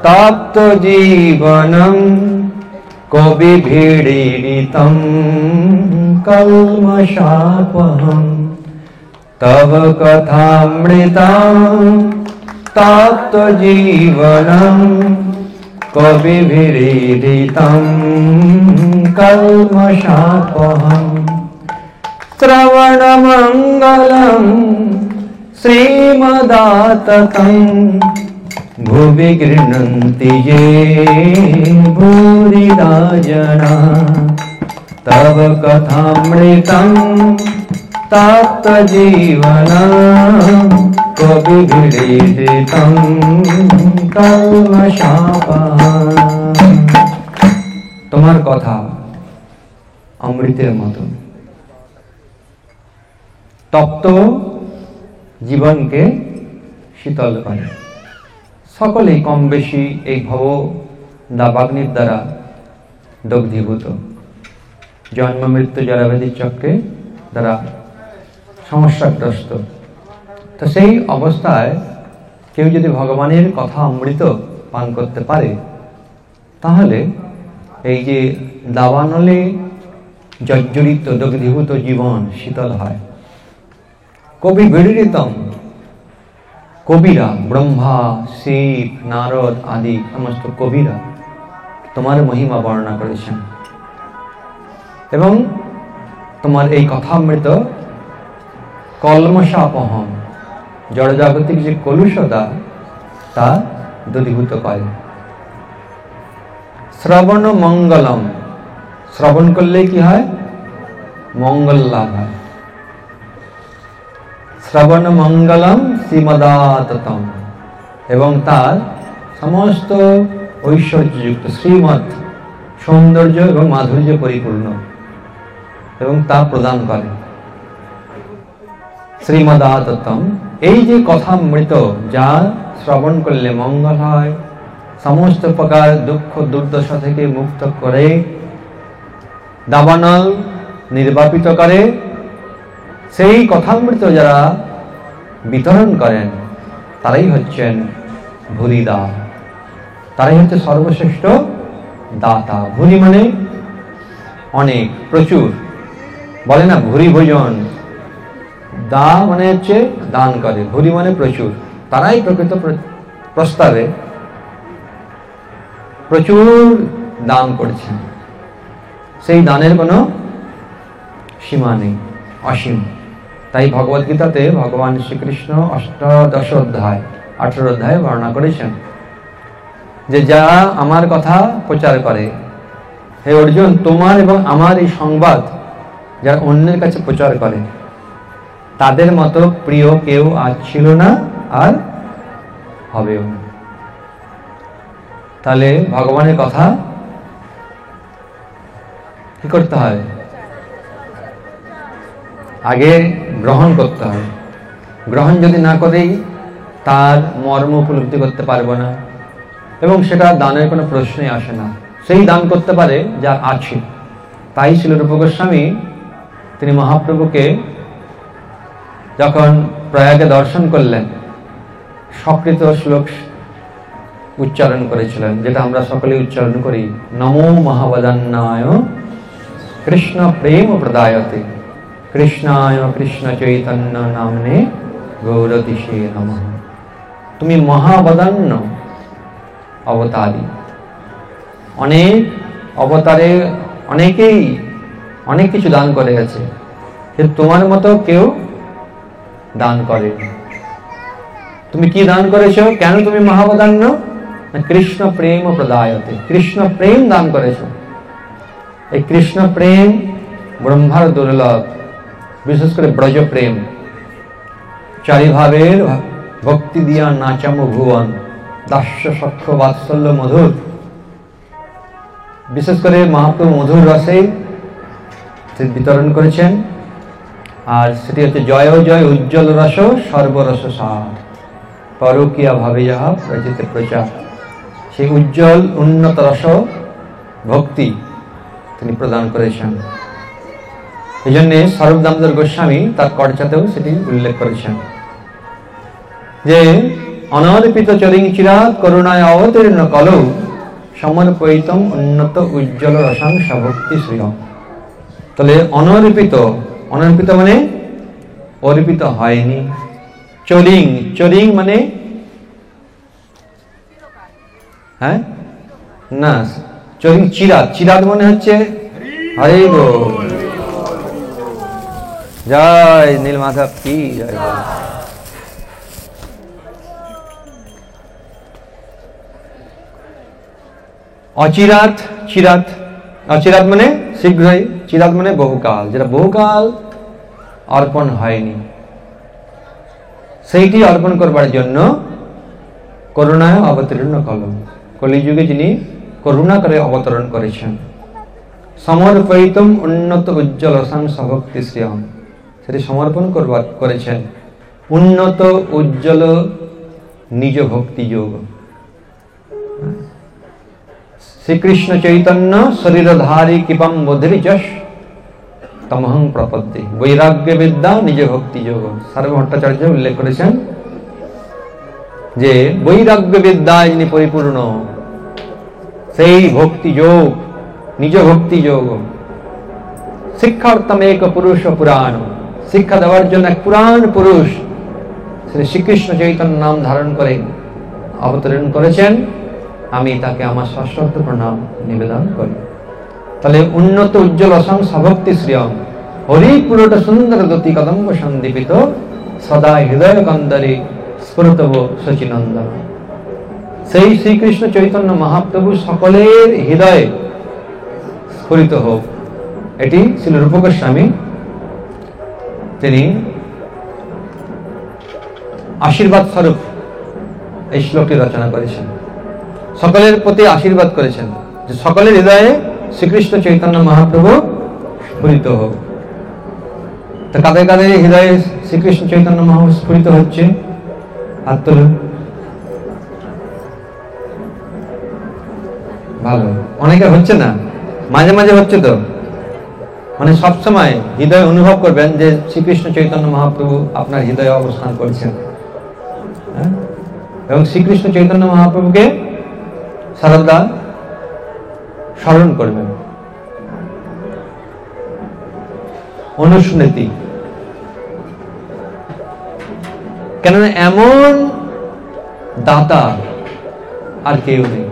তপ্ত জীবনম কবি ভিড়িতম কলমশাপহম, তব কথামৃতম তপ্ত জীবনম কবি ভিড়িতম কলমশাপহম, শ্রবণ মঙ্গলম শ্রীমদাততম ভুবি গৃহন্তি যে ভূরিদা জনা, তব কথামৃতম তপ্ত জীবনম কবি ভিড়িতম কলমশাপহম। তোমার কথা অমৃতের মতো, তপ্ত জীবনকে শীতল করে। সকলেই কম বেশি এই ভব দাবাগ্নির দ্বারা দগ্ধীভূত, জন্ম মৃত্যু জরাব্যাধি চক্রে দ্বারা সমস্যাগ্রস্ত। তো সেই অবস্থায় কেউ যদি ভগবানের কথা অমৃত পান করতে পারে, তাহলে এই যে দাবানলে জর্জরিত দগ্ধীভূত জীবন শীতল হয়। কবি ভিড়িতম, কবিরা ব্রহ্মা শিব নারদ আদি সমস্ত কবিরা তোমার মহিমা বর্ণনা করেছেন, এবং তোমার এই কথামৃত কলমশাপহম, জড়জাগতিক যে কলুষতা তা দূরীভূত করে। শ্রবণ মঙ্গলম, শ্রবণ করলে কি হয়? মঙ্গল লাভ হয়। শ্রবণ মঙ্গলম শ্রীমদাততম, এবং তার সমস্ত ঐশ্বর্যযুক্ত শ্রীমৎ সৌন্দর্য এবং মাধুর্য পরিপূর্ণ, এবং তা প্রদান করে। শ্রীমদাততম, এই যে কথামৃত যা শ্রবণ করলে মঙ্গল হয়, সমস্ত প্রকার দুঃখ দুর্দশা থেকে মুক্ত করে, দাবানল নির্বাপিত করে, সেই কথামৃত যারা বিতরণ করেন তারাই হচ্ছেন ভূরিদা, তারাই হচ্ছে সর্বশ্রেষ্ঠ দাতা। ভূরি মানে অনেক, প্রচুর, বলে না ভূরি ভোজন, দা মানে হচ্ছে দান করে, ভূরি মানে প্রচুর। তারাই প্রকৃত প্রস্তাবে প্রচুর দান করছেন, সেই দানের কোনো সীমা নেই, অসীম। তাই ভগবদ গীতাতে ভগবান শ্রীকৃষ্ণ 18 অধ্যায় বর্ণনা করেছেন যে যারা আমার কথা প্রচার করে, হে অর্জুন, তোমার এবং আমার এই সংবাদ যারা অন্যের কাছে প্রচার করে, তাদের মতো প্রিয় কেউ আজ ছিল না, আর হবেও না। তাহলে ভগবানের কথা কি করতে হয়? আগে গ্রহণ করতে হয়। গ্রহণ যদি না করেই তার মর্ম উপলব্ধি করতে পারবো না, এবং সেটা দানের কোনো প্রশ্নই আসে না। সেই দান করতে পারে যার আছে। তাই ছিল রূপ গোস্বামী, তিনি মহাপ্রভুকে যখন প্রয়াগে দর্শন করলেন, সকৃত শ্লোক উচ্চারণ করেছিলেন, যেটা আমরা সকলে উচ্চারণ করি, নমো মহাবদান্নায় কৃষ্ণ প্রেম প্রদায়তে কৃষ্ণায় কৃষ্ণ চৈতন্য নামনে গৌরতিষে নমঃ। তুমি মহাবদান্য অবতারী, অনেক অবতারে অনেকেই অনেক কিছু দান করে গেছে, কিন্তু তোমার মতো কেউ দান করে। তুমি কি দান করেছো? কেন তুমি মহাবদান্য? কৃষ্ণ প্রেম প্রদায়তে, কৃষ্ণ প্রেম দান করেছো। এই কৃষ্ণ প্রেম ব্রহ্মার দুর্লভ, বিশেষ করে ব্রজ প্রেম। চারিভাবের ভক্তি দিয়া নাচাম ভুবন, দাস্য সখ্য বাৎসল্য মধুর। বিশেষ করে মহাপ্রভু মধুর রসে বিতরণ করেছেন। আর সেটি হচ্ছে জয় জয় উজ্জ্বল রস সর্বরস সার, পরকীয়া ভাবে যাহা প্রচিতে প্রচার। সেই উজ্জ্বল উন্নত রস ভক্তি তিনি প্রদান করেছেন। এই জন্যে স্বরূপ দামোদর গোস্বামী তার কর্চাতেও সেটি উল্লেখ করেছেন যে অনর্পিত চরিং চিরাত করুণায় অবতীর্ণ কলৌ সমর্পয়িতম উন্নত উজ্জ্বল রসাংশ ভক্তি শ্রীয়। তাহলে অনর্পিত, অনর্পিত মানে অর্পিত হয়নি। চরিং, চরিং মানে হ্যাঁ না, চরিং চিরাত, চিরাত মানে হচ্ছে হরে গো জয় নীলমাধব কি জয়। অচিরাত, চিরাত, অচিরাত মানে শীঘ্রই, চিরাত মানে বহুকাল, যেটা বহুকাল অর্পণ হয়নি, সেইটি অর্পণ করবার জন্য করুণায় অবতীর্ণ কলম, কলিযুগে যিনি করুণা করে অবতরণ করেছেন। সমর্পয়িতম উন্নত উজ্জ্বল রসাংশ ভক্তি শ্রিয়ম, সেটি সমর্পণ করেছেন উন্নত উজ্জ্বল নিজ ভক্তি যোগ। শ্রীকৃষ্ণ চৈতন্য শরীরধারী কৃপম বোধির যশ তমহং প্রপদ্যে, বৈরাগ্য বিদ্যা নিজ ভক্তি যোগ। সার্ব ভট্টাচার্য উল্লেখ করেছেন যে বৈরাগ্য বিদ্যায় যিনি পরিপূর্ণ, সেই ভক্তি যোগ নিজ ভক্তি যোগ। শিক্ষার্থম এক পুরুষ পুরাণ, শিক্ষা দেওয়ার জন্য এক পুরাণ পুরুষ শ্রীকৃষ্ণ চৈতন্য নাম ধারণ করে অবতরণ করেছেন। আমি তাকে আমার সশ্রদ্ধ প্রণাম নিবেদন করি। তাহলে উন্নত উজ্জ্বল অসংস ভক্তি শ্রিয়ম হরিপুরট সুন্দর দতি কদম্ব সন্দীপিত সদা হৃদয় কন্দরে স্ফুরতব শচীনন্দন। সেই শ্রীকৃষ্ণ চৈতন্য মহাপ্রভু সকলের হৃদয়ে স্ফুরিত হোক, এটি ছিল রূপ গোস্বামী তিনি আশীর্বাদ স্বরূপ এই শ্লোকটি রচনা করেছেন। সকলের প্রতি আশীর্বাদ করেছেন যে সকলের হৃদয়ে শ্রীকৃষ্ণ চৈতন্য মহাপ্রভু স্ফুরিত হোক। তো কাদের কাদের হৃদয়ে শ্রীকৃষ্ণ চৈতন্য মহাপ্রভু স্ফুরিত হচ্ছে? হাত তুলুন। ভালো, অনেকে হচ্ছে না, মাঝে মাঝে হচ্ছে। তো মানে সবসময় হৃদয় অনুভব করবেন যে শ্রীকৃষ্ণ চৈতন্য মহাপ্রভু আপনার হৃদয়ে অবস্থান করছেন, এবং শ্রীকৃষ্ণ চৈতন্য মহাপ্রভুকে সর্বদা স্মরণ করবেন। অনুস্মৃতি, কেননা এমন দাতা আর কেউ নেই।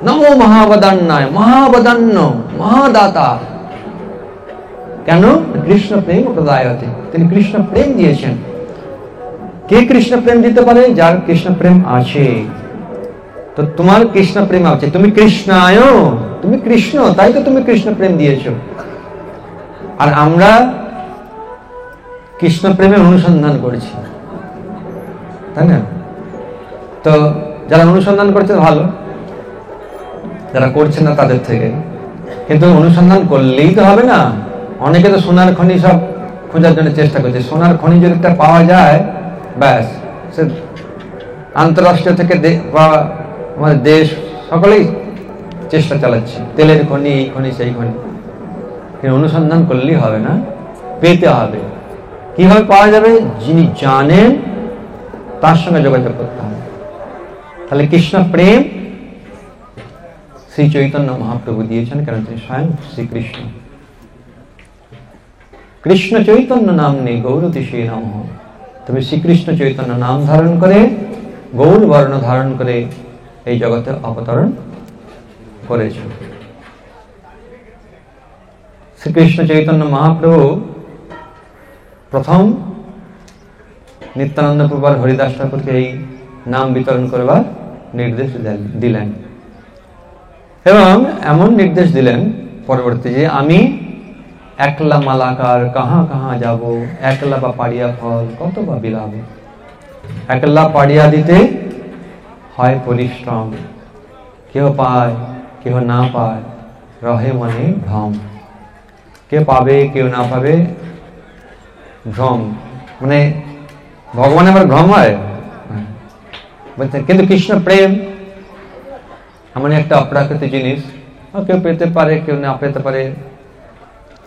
নমো মহাবদান্নায়, মহাবদান্ন মহাদাতা। কেন? কৃষ্ণ প্রেম প্রদায়তে, তিনি কৃষ্ণ প্রেম দিয়েছেন। কে কৃষ্ণ প্রেম দিতে পারে? যার কৃষ্ণ প্রেম আছে। তো তোমার কৃষ্ণ প্রেম আছে, তুমি কৃষ্ণায়, তুমি কৃষ্ণ, তাই তো তুমি কৃষ্ণ প্রেম দিয়েছো। আর আমরা কৃষ্ণ প্রেমে অনুসন্ধান করেছি, তাই না? তো যারা অনুসন্ধান করছে ভালো, যারা করছে না তাদের থেকে। কিন্তু অনুসন্ধান করলেই তো হবে না। অনেকে তো সোনার খনি সব খোঁজার জন্য চেষ্টা করছে। সোনার খনি যদি একটা পাওয়া যায়, ব্যাস, সে আন্তঃরাষ্ট্রীয় থেকে বা আমাদের দেশ সকলেই চেষ্টা চালাচ্ছে, তেলের খনি, এই খনি, সেই খনি। কিন্তু অনুসন্ধান করলেই হবে না, পেতে হবে। কিভাবে পাওয়া যাবে? যিনি জানেন তার সঙ্গে যোগাযোগ করতে হবে। তাহলে কৃষ্ণ প্রেম শ্রী চৈতন্য মহাপ্রভু দিয়েছেন, কেন তিনি স্বয়ং শ্রীকৃষ্ণ। কৃষ্ণ চৈতন্য নাম নেই গৌরতিষে নমঃ। তুমি শ্রীকৃষ্ণ চৈতন্য নাম ধারণ করে, গৌর বর্ণ ধারণ করে এই জগতে অবতরণ করেছ। শ্রীকৃষ্ণ চৈতন্য মহাপ্রভু প্রথম নিত্যানন্দ প্রভুর হরিদাস ঠাকুরকে এই নাম বিতরণ করবার নির্দেশ দিলেন, এবং এমন নির্দেশ দিলেন পরবর্তী যে আমি একলা মালাকার কাহা কাহা যাব, একলা বা পাড়িয়া ফল কত বা বিলাব। একলা পাড়িয়া দিতে হয় পরিশ্রম, কেহ পায় কেহ না পায়, রহে মনে ভ্রম। কেউ পাবে কেউ না পাবে, ভ্রম, মানে ভগবান আবার ভ্রম হয় বলছেন। কিন্তু কৃষ্ণ প্রেম এমন একটা অপ্রাকৃতিক জিনিস, কেউ পেতে পারে কেউ না পেতে পারে।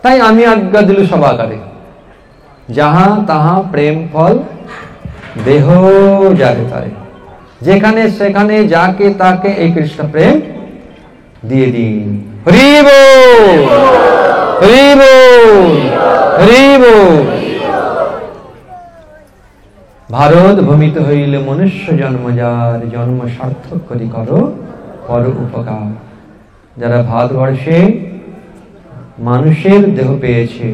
তাই আমি আজ্ঞা দিল সব আকারে, যাহা তাহা প্রেম ফল দেহ যারে তারে, যেখানে সেখানে যাকে তাকে এই কৃষ্ণ প্রেম দিয়ে দিন। হরি বল, হরি বল, হরি বল। ভারত ভূমিতে হইলে মনুষ্য জন্ম, যার জন্ম সার্থক করি করো পর উপকার। যারা ভারতবর্ষে মানুষের দেহ পেয়েছে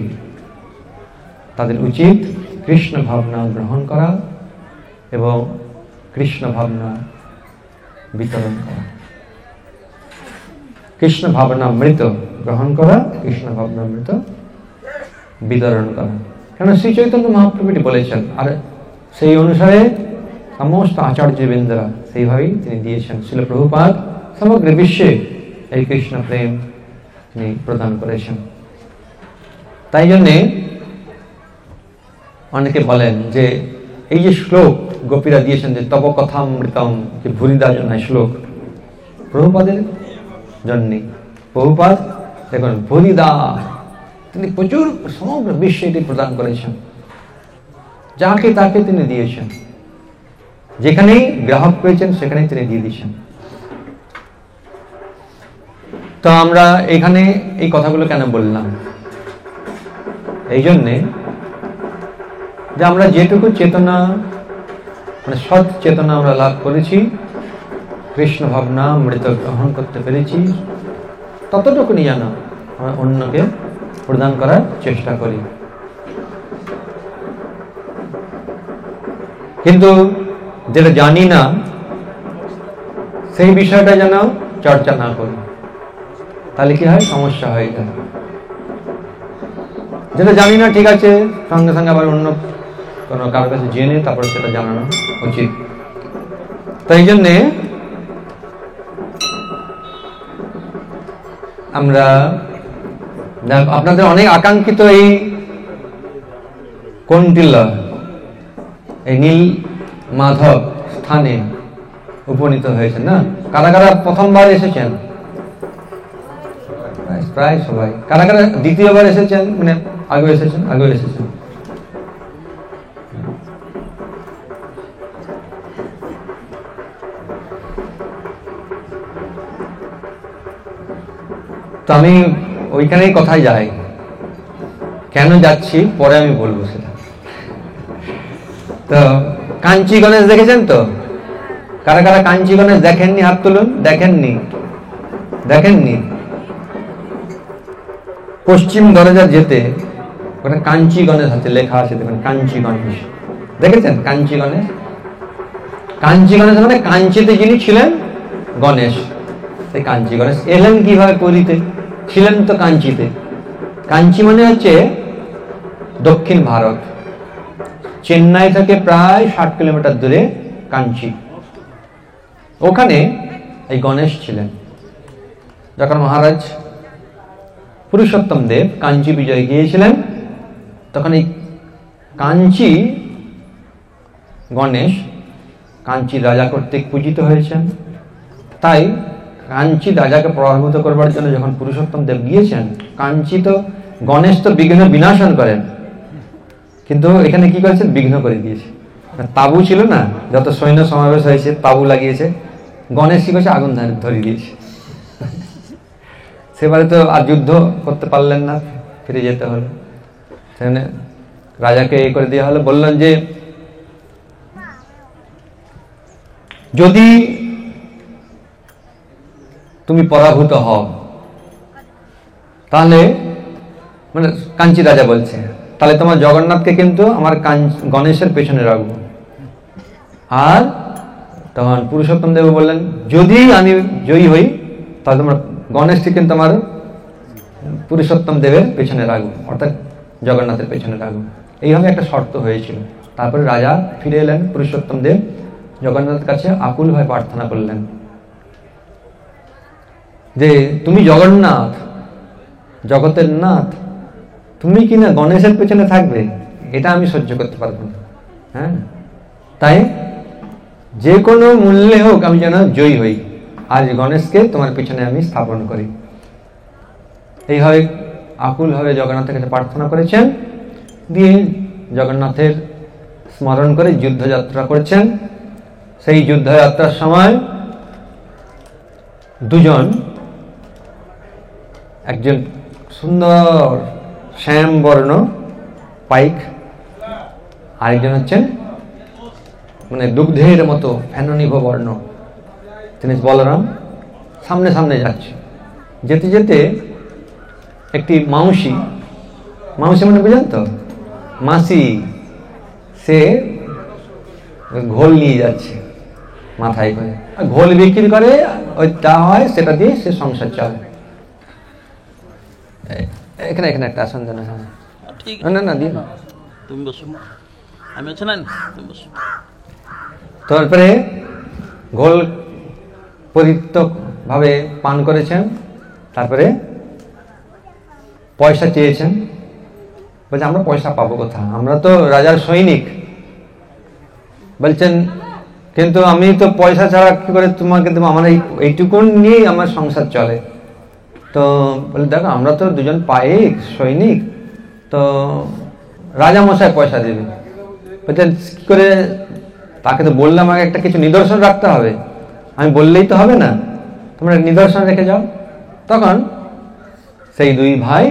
তাদের উচিত কৃষ্ণ ভাবনা গ্রহণ করা এবং কৃষ্ণ ভাবনা বিতরণ করা, কৃষ্ণ ভাবনা মৃত গ্রহণ করা, কৃষ্ণ ভাবনা মৃত বিতরণ করা। কেন শ্রী চৈতন্য মহাপ্রভু এটি বলেছেন, আর সেই অনুসারে সমস্ত আচার্যবৃন্দরা সেইভাবেই তিনি দিয়েছেন। শিল প্রভুপাদ সমগ্র বিশ্বে এই কৃষ্ণ প্রেম তিনি প্রদান করেছেন। তাই জন্যে অনেকে বলেন যে এই যে শ্লোক গোপীরা দিয়েছেন যে তব কথামৃতম, যে ভুরিদা জনায় শ্লোক, প্রভুপাদের জন্যে। প্রভুপাদ দেখুন ভুরিদা, তিনি প্রচুর সমগ্র বিশ্বে এটি প্রদান করেছেন, যাকে তাকে তিনি দিয়েছেন, যেখানেই গ্রাহক পেয়েছেন সেখানেই তিনি দিয়ে দিয়েছেন। তো আমরা এখানে এই কথাগুলো কেন বললাম? এই জন্যে যে আমরা যেটুকু চেতনা, মানে সৎ চেতনা আমরা লাভ করেছি, কৃষ্ণ ভাবনা মৃত গ্রহণ করতে পেরেছি, ততটুকুনি যেন আমরা অন্যকে প্রদান করার চেষ্টা করি। কিন্তু যেটা জানি না সেই বিষয়টা যেন চর্চা না করি, তাহলে কি হয়, সমস্যা হয়ে যায়। যেটা জানি না ঠিক আছে, সঙ্গে সঙ্গে আবার অন্য কোনো কারোর কাছে জেনে তারপর সেটা জানানো উচিত। তাই জন্যে আমরা আপনাদের অনেক আকাঙ্ক্ষিত এই কন্টিলা, এই নীল মাধব স্থানে উপনীত হয়েছেন না? কারা কারা প্রথমবার এসেছেন? প্রায় সবাই। কারা কারা দ্বিতীয়বার এসেছেন, মানে আগেও এসেছেন? আগেও এসেছেন। তো আমি ওইখানেই কথায় যাই, কেন যাচ্ছি পরে আমি বলবো সেটা। তো কাঞ্চি গণেশ দেখেছেন তো? কারা কারা কাঞ্চি গণেশ দেখেননি হাত তুলুন। দেখেননি? দেখেননি? পশ্চিম দরজা যেতে ওখানে কাঞ্চি গণেশ আছে, লেখা আছে, দেখুন কাঞ্চি গণেশ। দেখেছেন কাঞ্চি গণেশ? কাঞ্চি গণেশ মানে কাঞ্চিতে যিনি ছিলেন গণেশ, সেই কাঞ্চি গণেশ এলেন কিভাবে পুরীতে? ছিলেন তো কাঞ্চিতে। কাঞ্চি মানে হচ্ছে দক্ষিণ ভারত, চেন্নাই থেকে প্রায় 60 কিলোমিটার দূরে কাঞ্চি। ওখানে এই গণেশ ছিলেন। যখন মহারাজ পুরুষোত্তম দেব কাঞ্চি বিজয় গিয়েছিলেন, তখন এই কাঞ্চি গণেশ কাঞ্চি রাজা কর্তৃক পূজিত হয়েছেন। তাই কাঞ্চি রাজাকে প্রভাবিত করবার জন্য যখন পুরুষোত্তম দেব গিয়েছেন, কাঞ্চি তো গণেশ তো বিঘ্ন বিনাশন করেন, কিন্তু এখানে কি করেছেন, বিঘ্ন করে দিয়েছে। তাবু ছিল না, যত সৈন্য সমাবেশ হয়েছে তাবু লাগিয়েছে, গণেশ কি করেছে, আগুন ধরিয়ে দিয়েছে। সেবারে তো আর যুদ্ধ করতে পারলেন না, ফিরে যেতে হলো। সেখানে রাজাকে এই করে দেওয়া হলো, বললেন যে যদি তুমি পরাভূত হও তাহলে, মানে কাঞ্চি রাজা বলছে, তাহলে তোমার জগন্নাথকে কিন্তু আমার গণেশের পেছনে রাখবো। আর তখন পুরুষোত্তম দেব বললেন, যদি আমি জয়ী হই তাহলে তোমার গণেশকে কিন্তু আমার পুরুষোত্তম দেবের পেছনে রাখবো, অর্থাৎ জগন্নাথের পেছনে রাখবো। এইভাবে একটা শর্ত হয়েছিল। তারপরে রাজা ফিরে এলেন, পুরুষোত্তম দেব জগন্নাথের কাছে আকুল ভাবে প্রার্থনা করলেন যে তুমি জগন্নাথ, জগতের নাথ, তুমি কি না গণেশের পেছনে থাকবে, এটা আমি সহ্য করতে পারবো না। হ্যাঁ, তাই যে কোনো মূল্যে হোক আমি যেন জয়ী হই, আর গণেশকে তোমার পিছনে আমি স্থাপন করি। এইভাবে আকুলভাবে জগন্নাথের কাছে প্রার্থনা করেছেন, দিয়ে জগন্নাথের স্মরণ করে যুদ্ধযাত্রা করেছেন। সেই যুদ্ধযাত্রার সময় দুজন, একজন সুন্দর শ্যামবর্ণ পাইক, আরেকজন হচ্ছেন মানে দুগ্ধের মতো ফেননিভ বর্ণ, তিনি বলরাম, সামনে সামনে যাচ্ছে। যেতে যেতে একটি মাউসি, মাউসি মানে বুঝেন তো, মাসি, সে ঘোল নিয়ে যাচ্ছে মাথায় করে, ঘোল বিক্রি করে, ওই যা হয় সেটা দিয়ে সে সংসার চলে। এখানে এখানে একটা আসন জানা, ঠিক না না দিন, তুমি বসো, আমি আছি না, তুমি বসো। তারপরে ঘোল পরিত্যক্ত ভাবে পান করেছেন, তারপরে পয়সা চেয়েছেন। বলছে আমরা পয়সা পাবো কোথা, আমরা তো রাজার সৈনিক। বলছেন কিন্তু আমি তো পয়সা ছাড়া কি করে তোমাকে দেবো, আমার এইটুকুন নিয়েই আমার সংসার চলে। তো বলে দেখো আমরা তো দুজন পাইক সৈনিক, তো রাজামশাই পয়সা দেবে। বলছেন কি করে, তাকে তো বললাম আগে একটা কিছু নিদর্শন রাখতে হবে, আমি বললেই তো হবে না, তোমরা নিদর্শন রেখে যাও। তখন সেই দুই ভাই,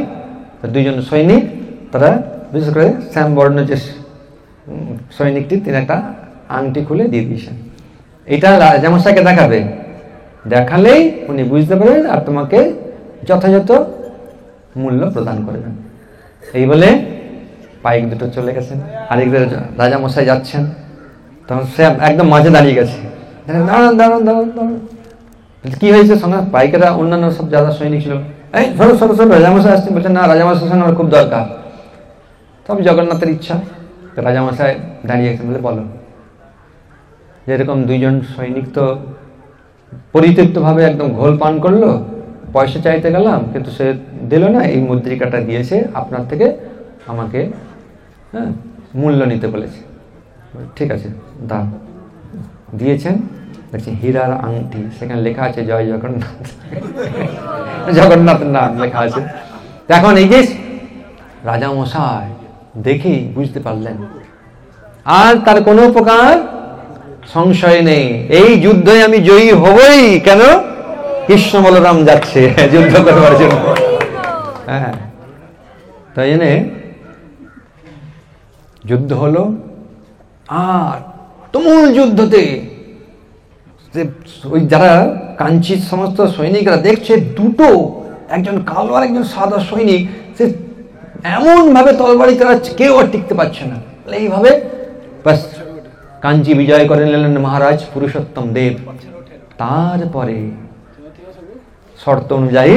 দুইজন সৈনিক, তারা বিশেষ করে শ্যামবর্ণ যে সৈনিকটি, তিনি একটা আংটি খুলে দিয়ে দিয়েছেন, এটা রাজামশাইকে দেখাবে, দেখালেই উনি বুঝতে পারবেন আর তোমাকে যথাযথ মূল্য প্রদান করবেন। এই বলে পাইক দুটো চলে গেছেন, আরেকদের রাজামশাই যাচ্ছেন, তখন সে একদম মাঝে দাঁড়িয়ে গেছে, দাঁড়ান দাঁড়ান দাঁড়ান দাঁড়ান। কি হয়েছে, সঙ্গে পাইকেরা অন্যান্য সব যারা সৈনিক ছিল, এই সরো সরো সরো, রাজামশাই আসছেন। বলছেন না, রাজামশাই সঙ্গে আমার খুব দরকার। তবে জগন্নাথের ইচ্ছা, রাজামশাই দাঁড়িয়ে গেছেন, বলে বলো। যেরকম দুইজন সৈনিক তো পরিতৃপ্তভাবে একদম ঘোল পান করলো, পয়সা চাইতে গেলাম কিন্তু সে দিল না, এই মুদ্রিকাটা দিয়েছে আপনার থেকে আমাকে, হ্যাঁ, মূল্য নিতে বলেছে। ঠিক আছে দাও, দিয়েছেন। দেখছি হীরার আংটি, সেখানে লেখা আছে জয় জগন্নাথ, জগন্নাথের নাম লেখা আছে। এখন এই যে রাজামশাই দেখি বুঝতে পারলেন, আর তার কোনো প্রকার সংশয় নেই, এই যুদ্ধে আমি জয়ী হবই। কেন? কৃষ্ণ বলরাম যাচ্ছে যুদ্ধ করবার জন্য। হ্যাঁ, তাই জন্যে যুদ্ধ হলো, আর তুমুল যুদ্ধতে ওই যারা কাঞ্চির সমস্ত সৈনিকরা দেখছে দুটো, একজন কালো আর একজন সাদা সৈনিক, সে এমন ভাবে তলবাড়ি চালাচ্ছে কেউ আর টিকতে পারছে না। এইভাবে বাস কাঞ্চি বিজয় করে নিলেন মহারাজ পুরুষোত্তম দেব। তারপরে শর্ত অনুযায়ী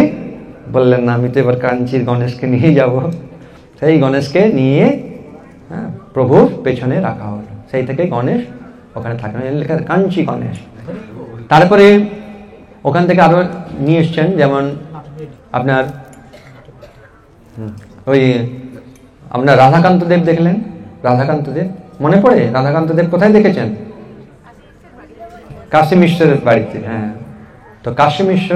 বললেন না, আমি তো এবার কাঞ্চির গণেশকে নিয়ে যাব। সেই গণেশকে নিয়ে প্রভুর পেছনে রাখা হলো, সেই থেকে গণেশ ওখানে থাকে, লেখা কাঞ্চি গণেশ। তারপরে ওখান থেকে আরো নিয়ে এসছেন, যেমন আপনার ওই আপনার রাধাকান্ত দেব দেখলেন, রাধাকান্ত দেব মনে পড়ে? রাধাকান্ত দেব কোথায় দেখেছেন? কাশী মিশ্রের বাড়িতে। হ্যাঁ, তো কাশী মিশ্র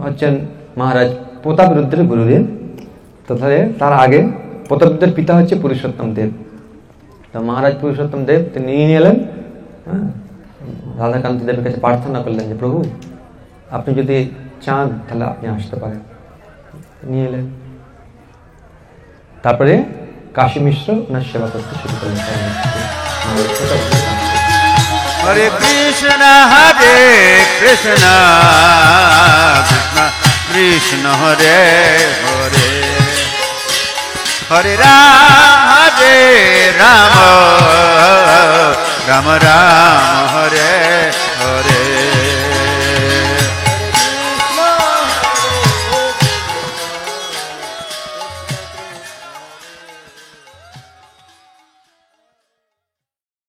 হচ্ছেন মহারাজ প্রতাপরুদ্রের গুরুদেব। তো তার আগে প্রতাপরুদ্রের পিতা হচ্ছে পুরুষোত্তম দেব। তো মহারাজ পুরুষোত্তম দেব তিনি নিয়ে এলেন, হ্যাঁ, রাধাকান্ত দেবের কাছে প্রার্থনা করলেন যে প্রভু আপনি যদি চান তাহলে আপনি আসতে পারেন। নিয়ে এলেন। তারপরে কাশী মিশ্র ওনার সেবা করতে শুরু করলেন। হরে কৃষ্ণ হরে কৃষ্ণ কৃষ্ণ কৃষ্ণ হরে হরে, হরে রাম রাম রাম রাম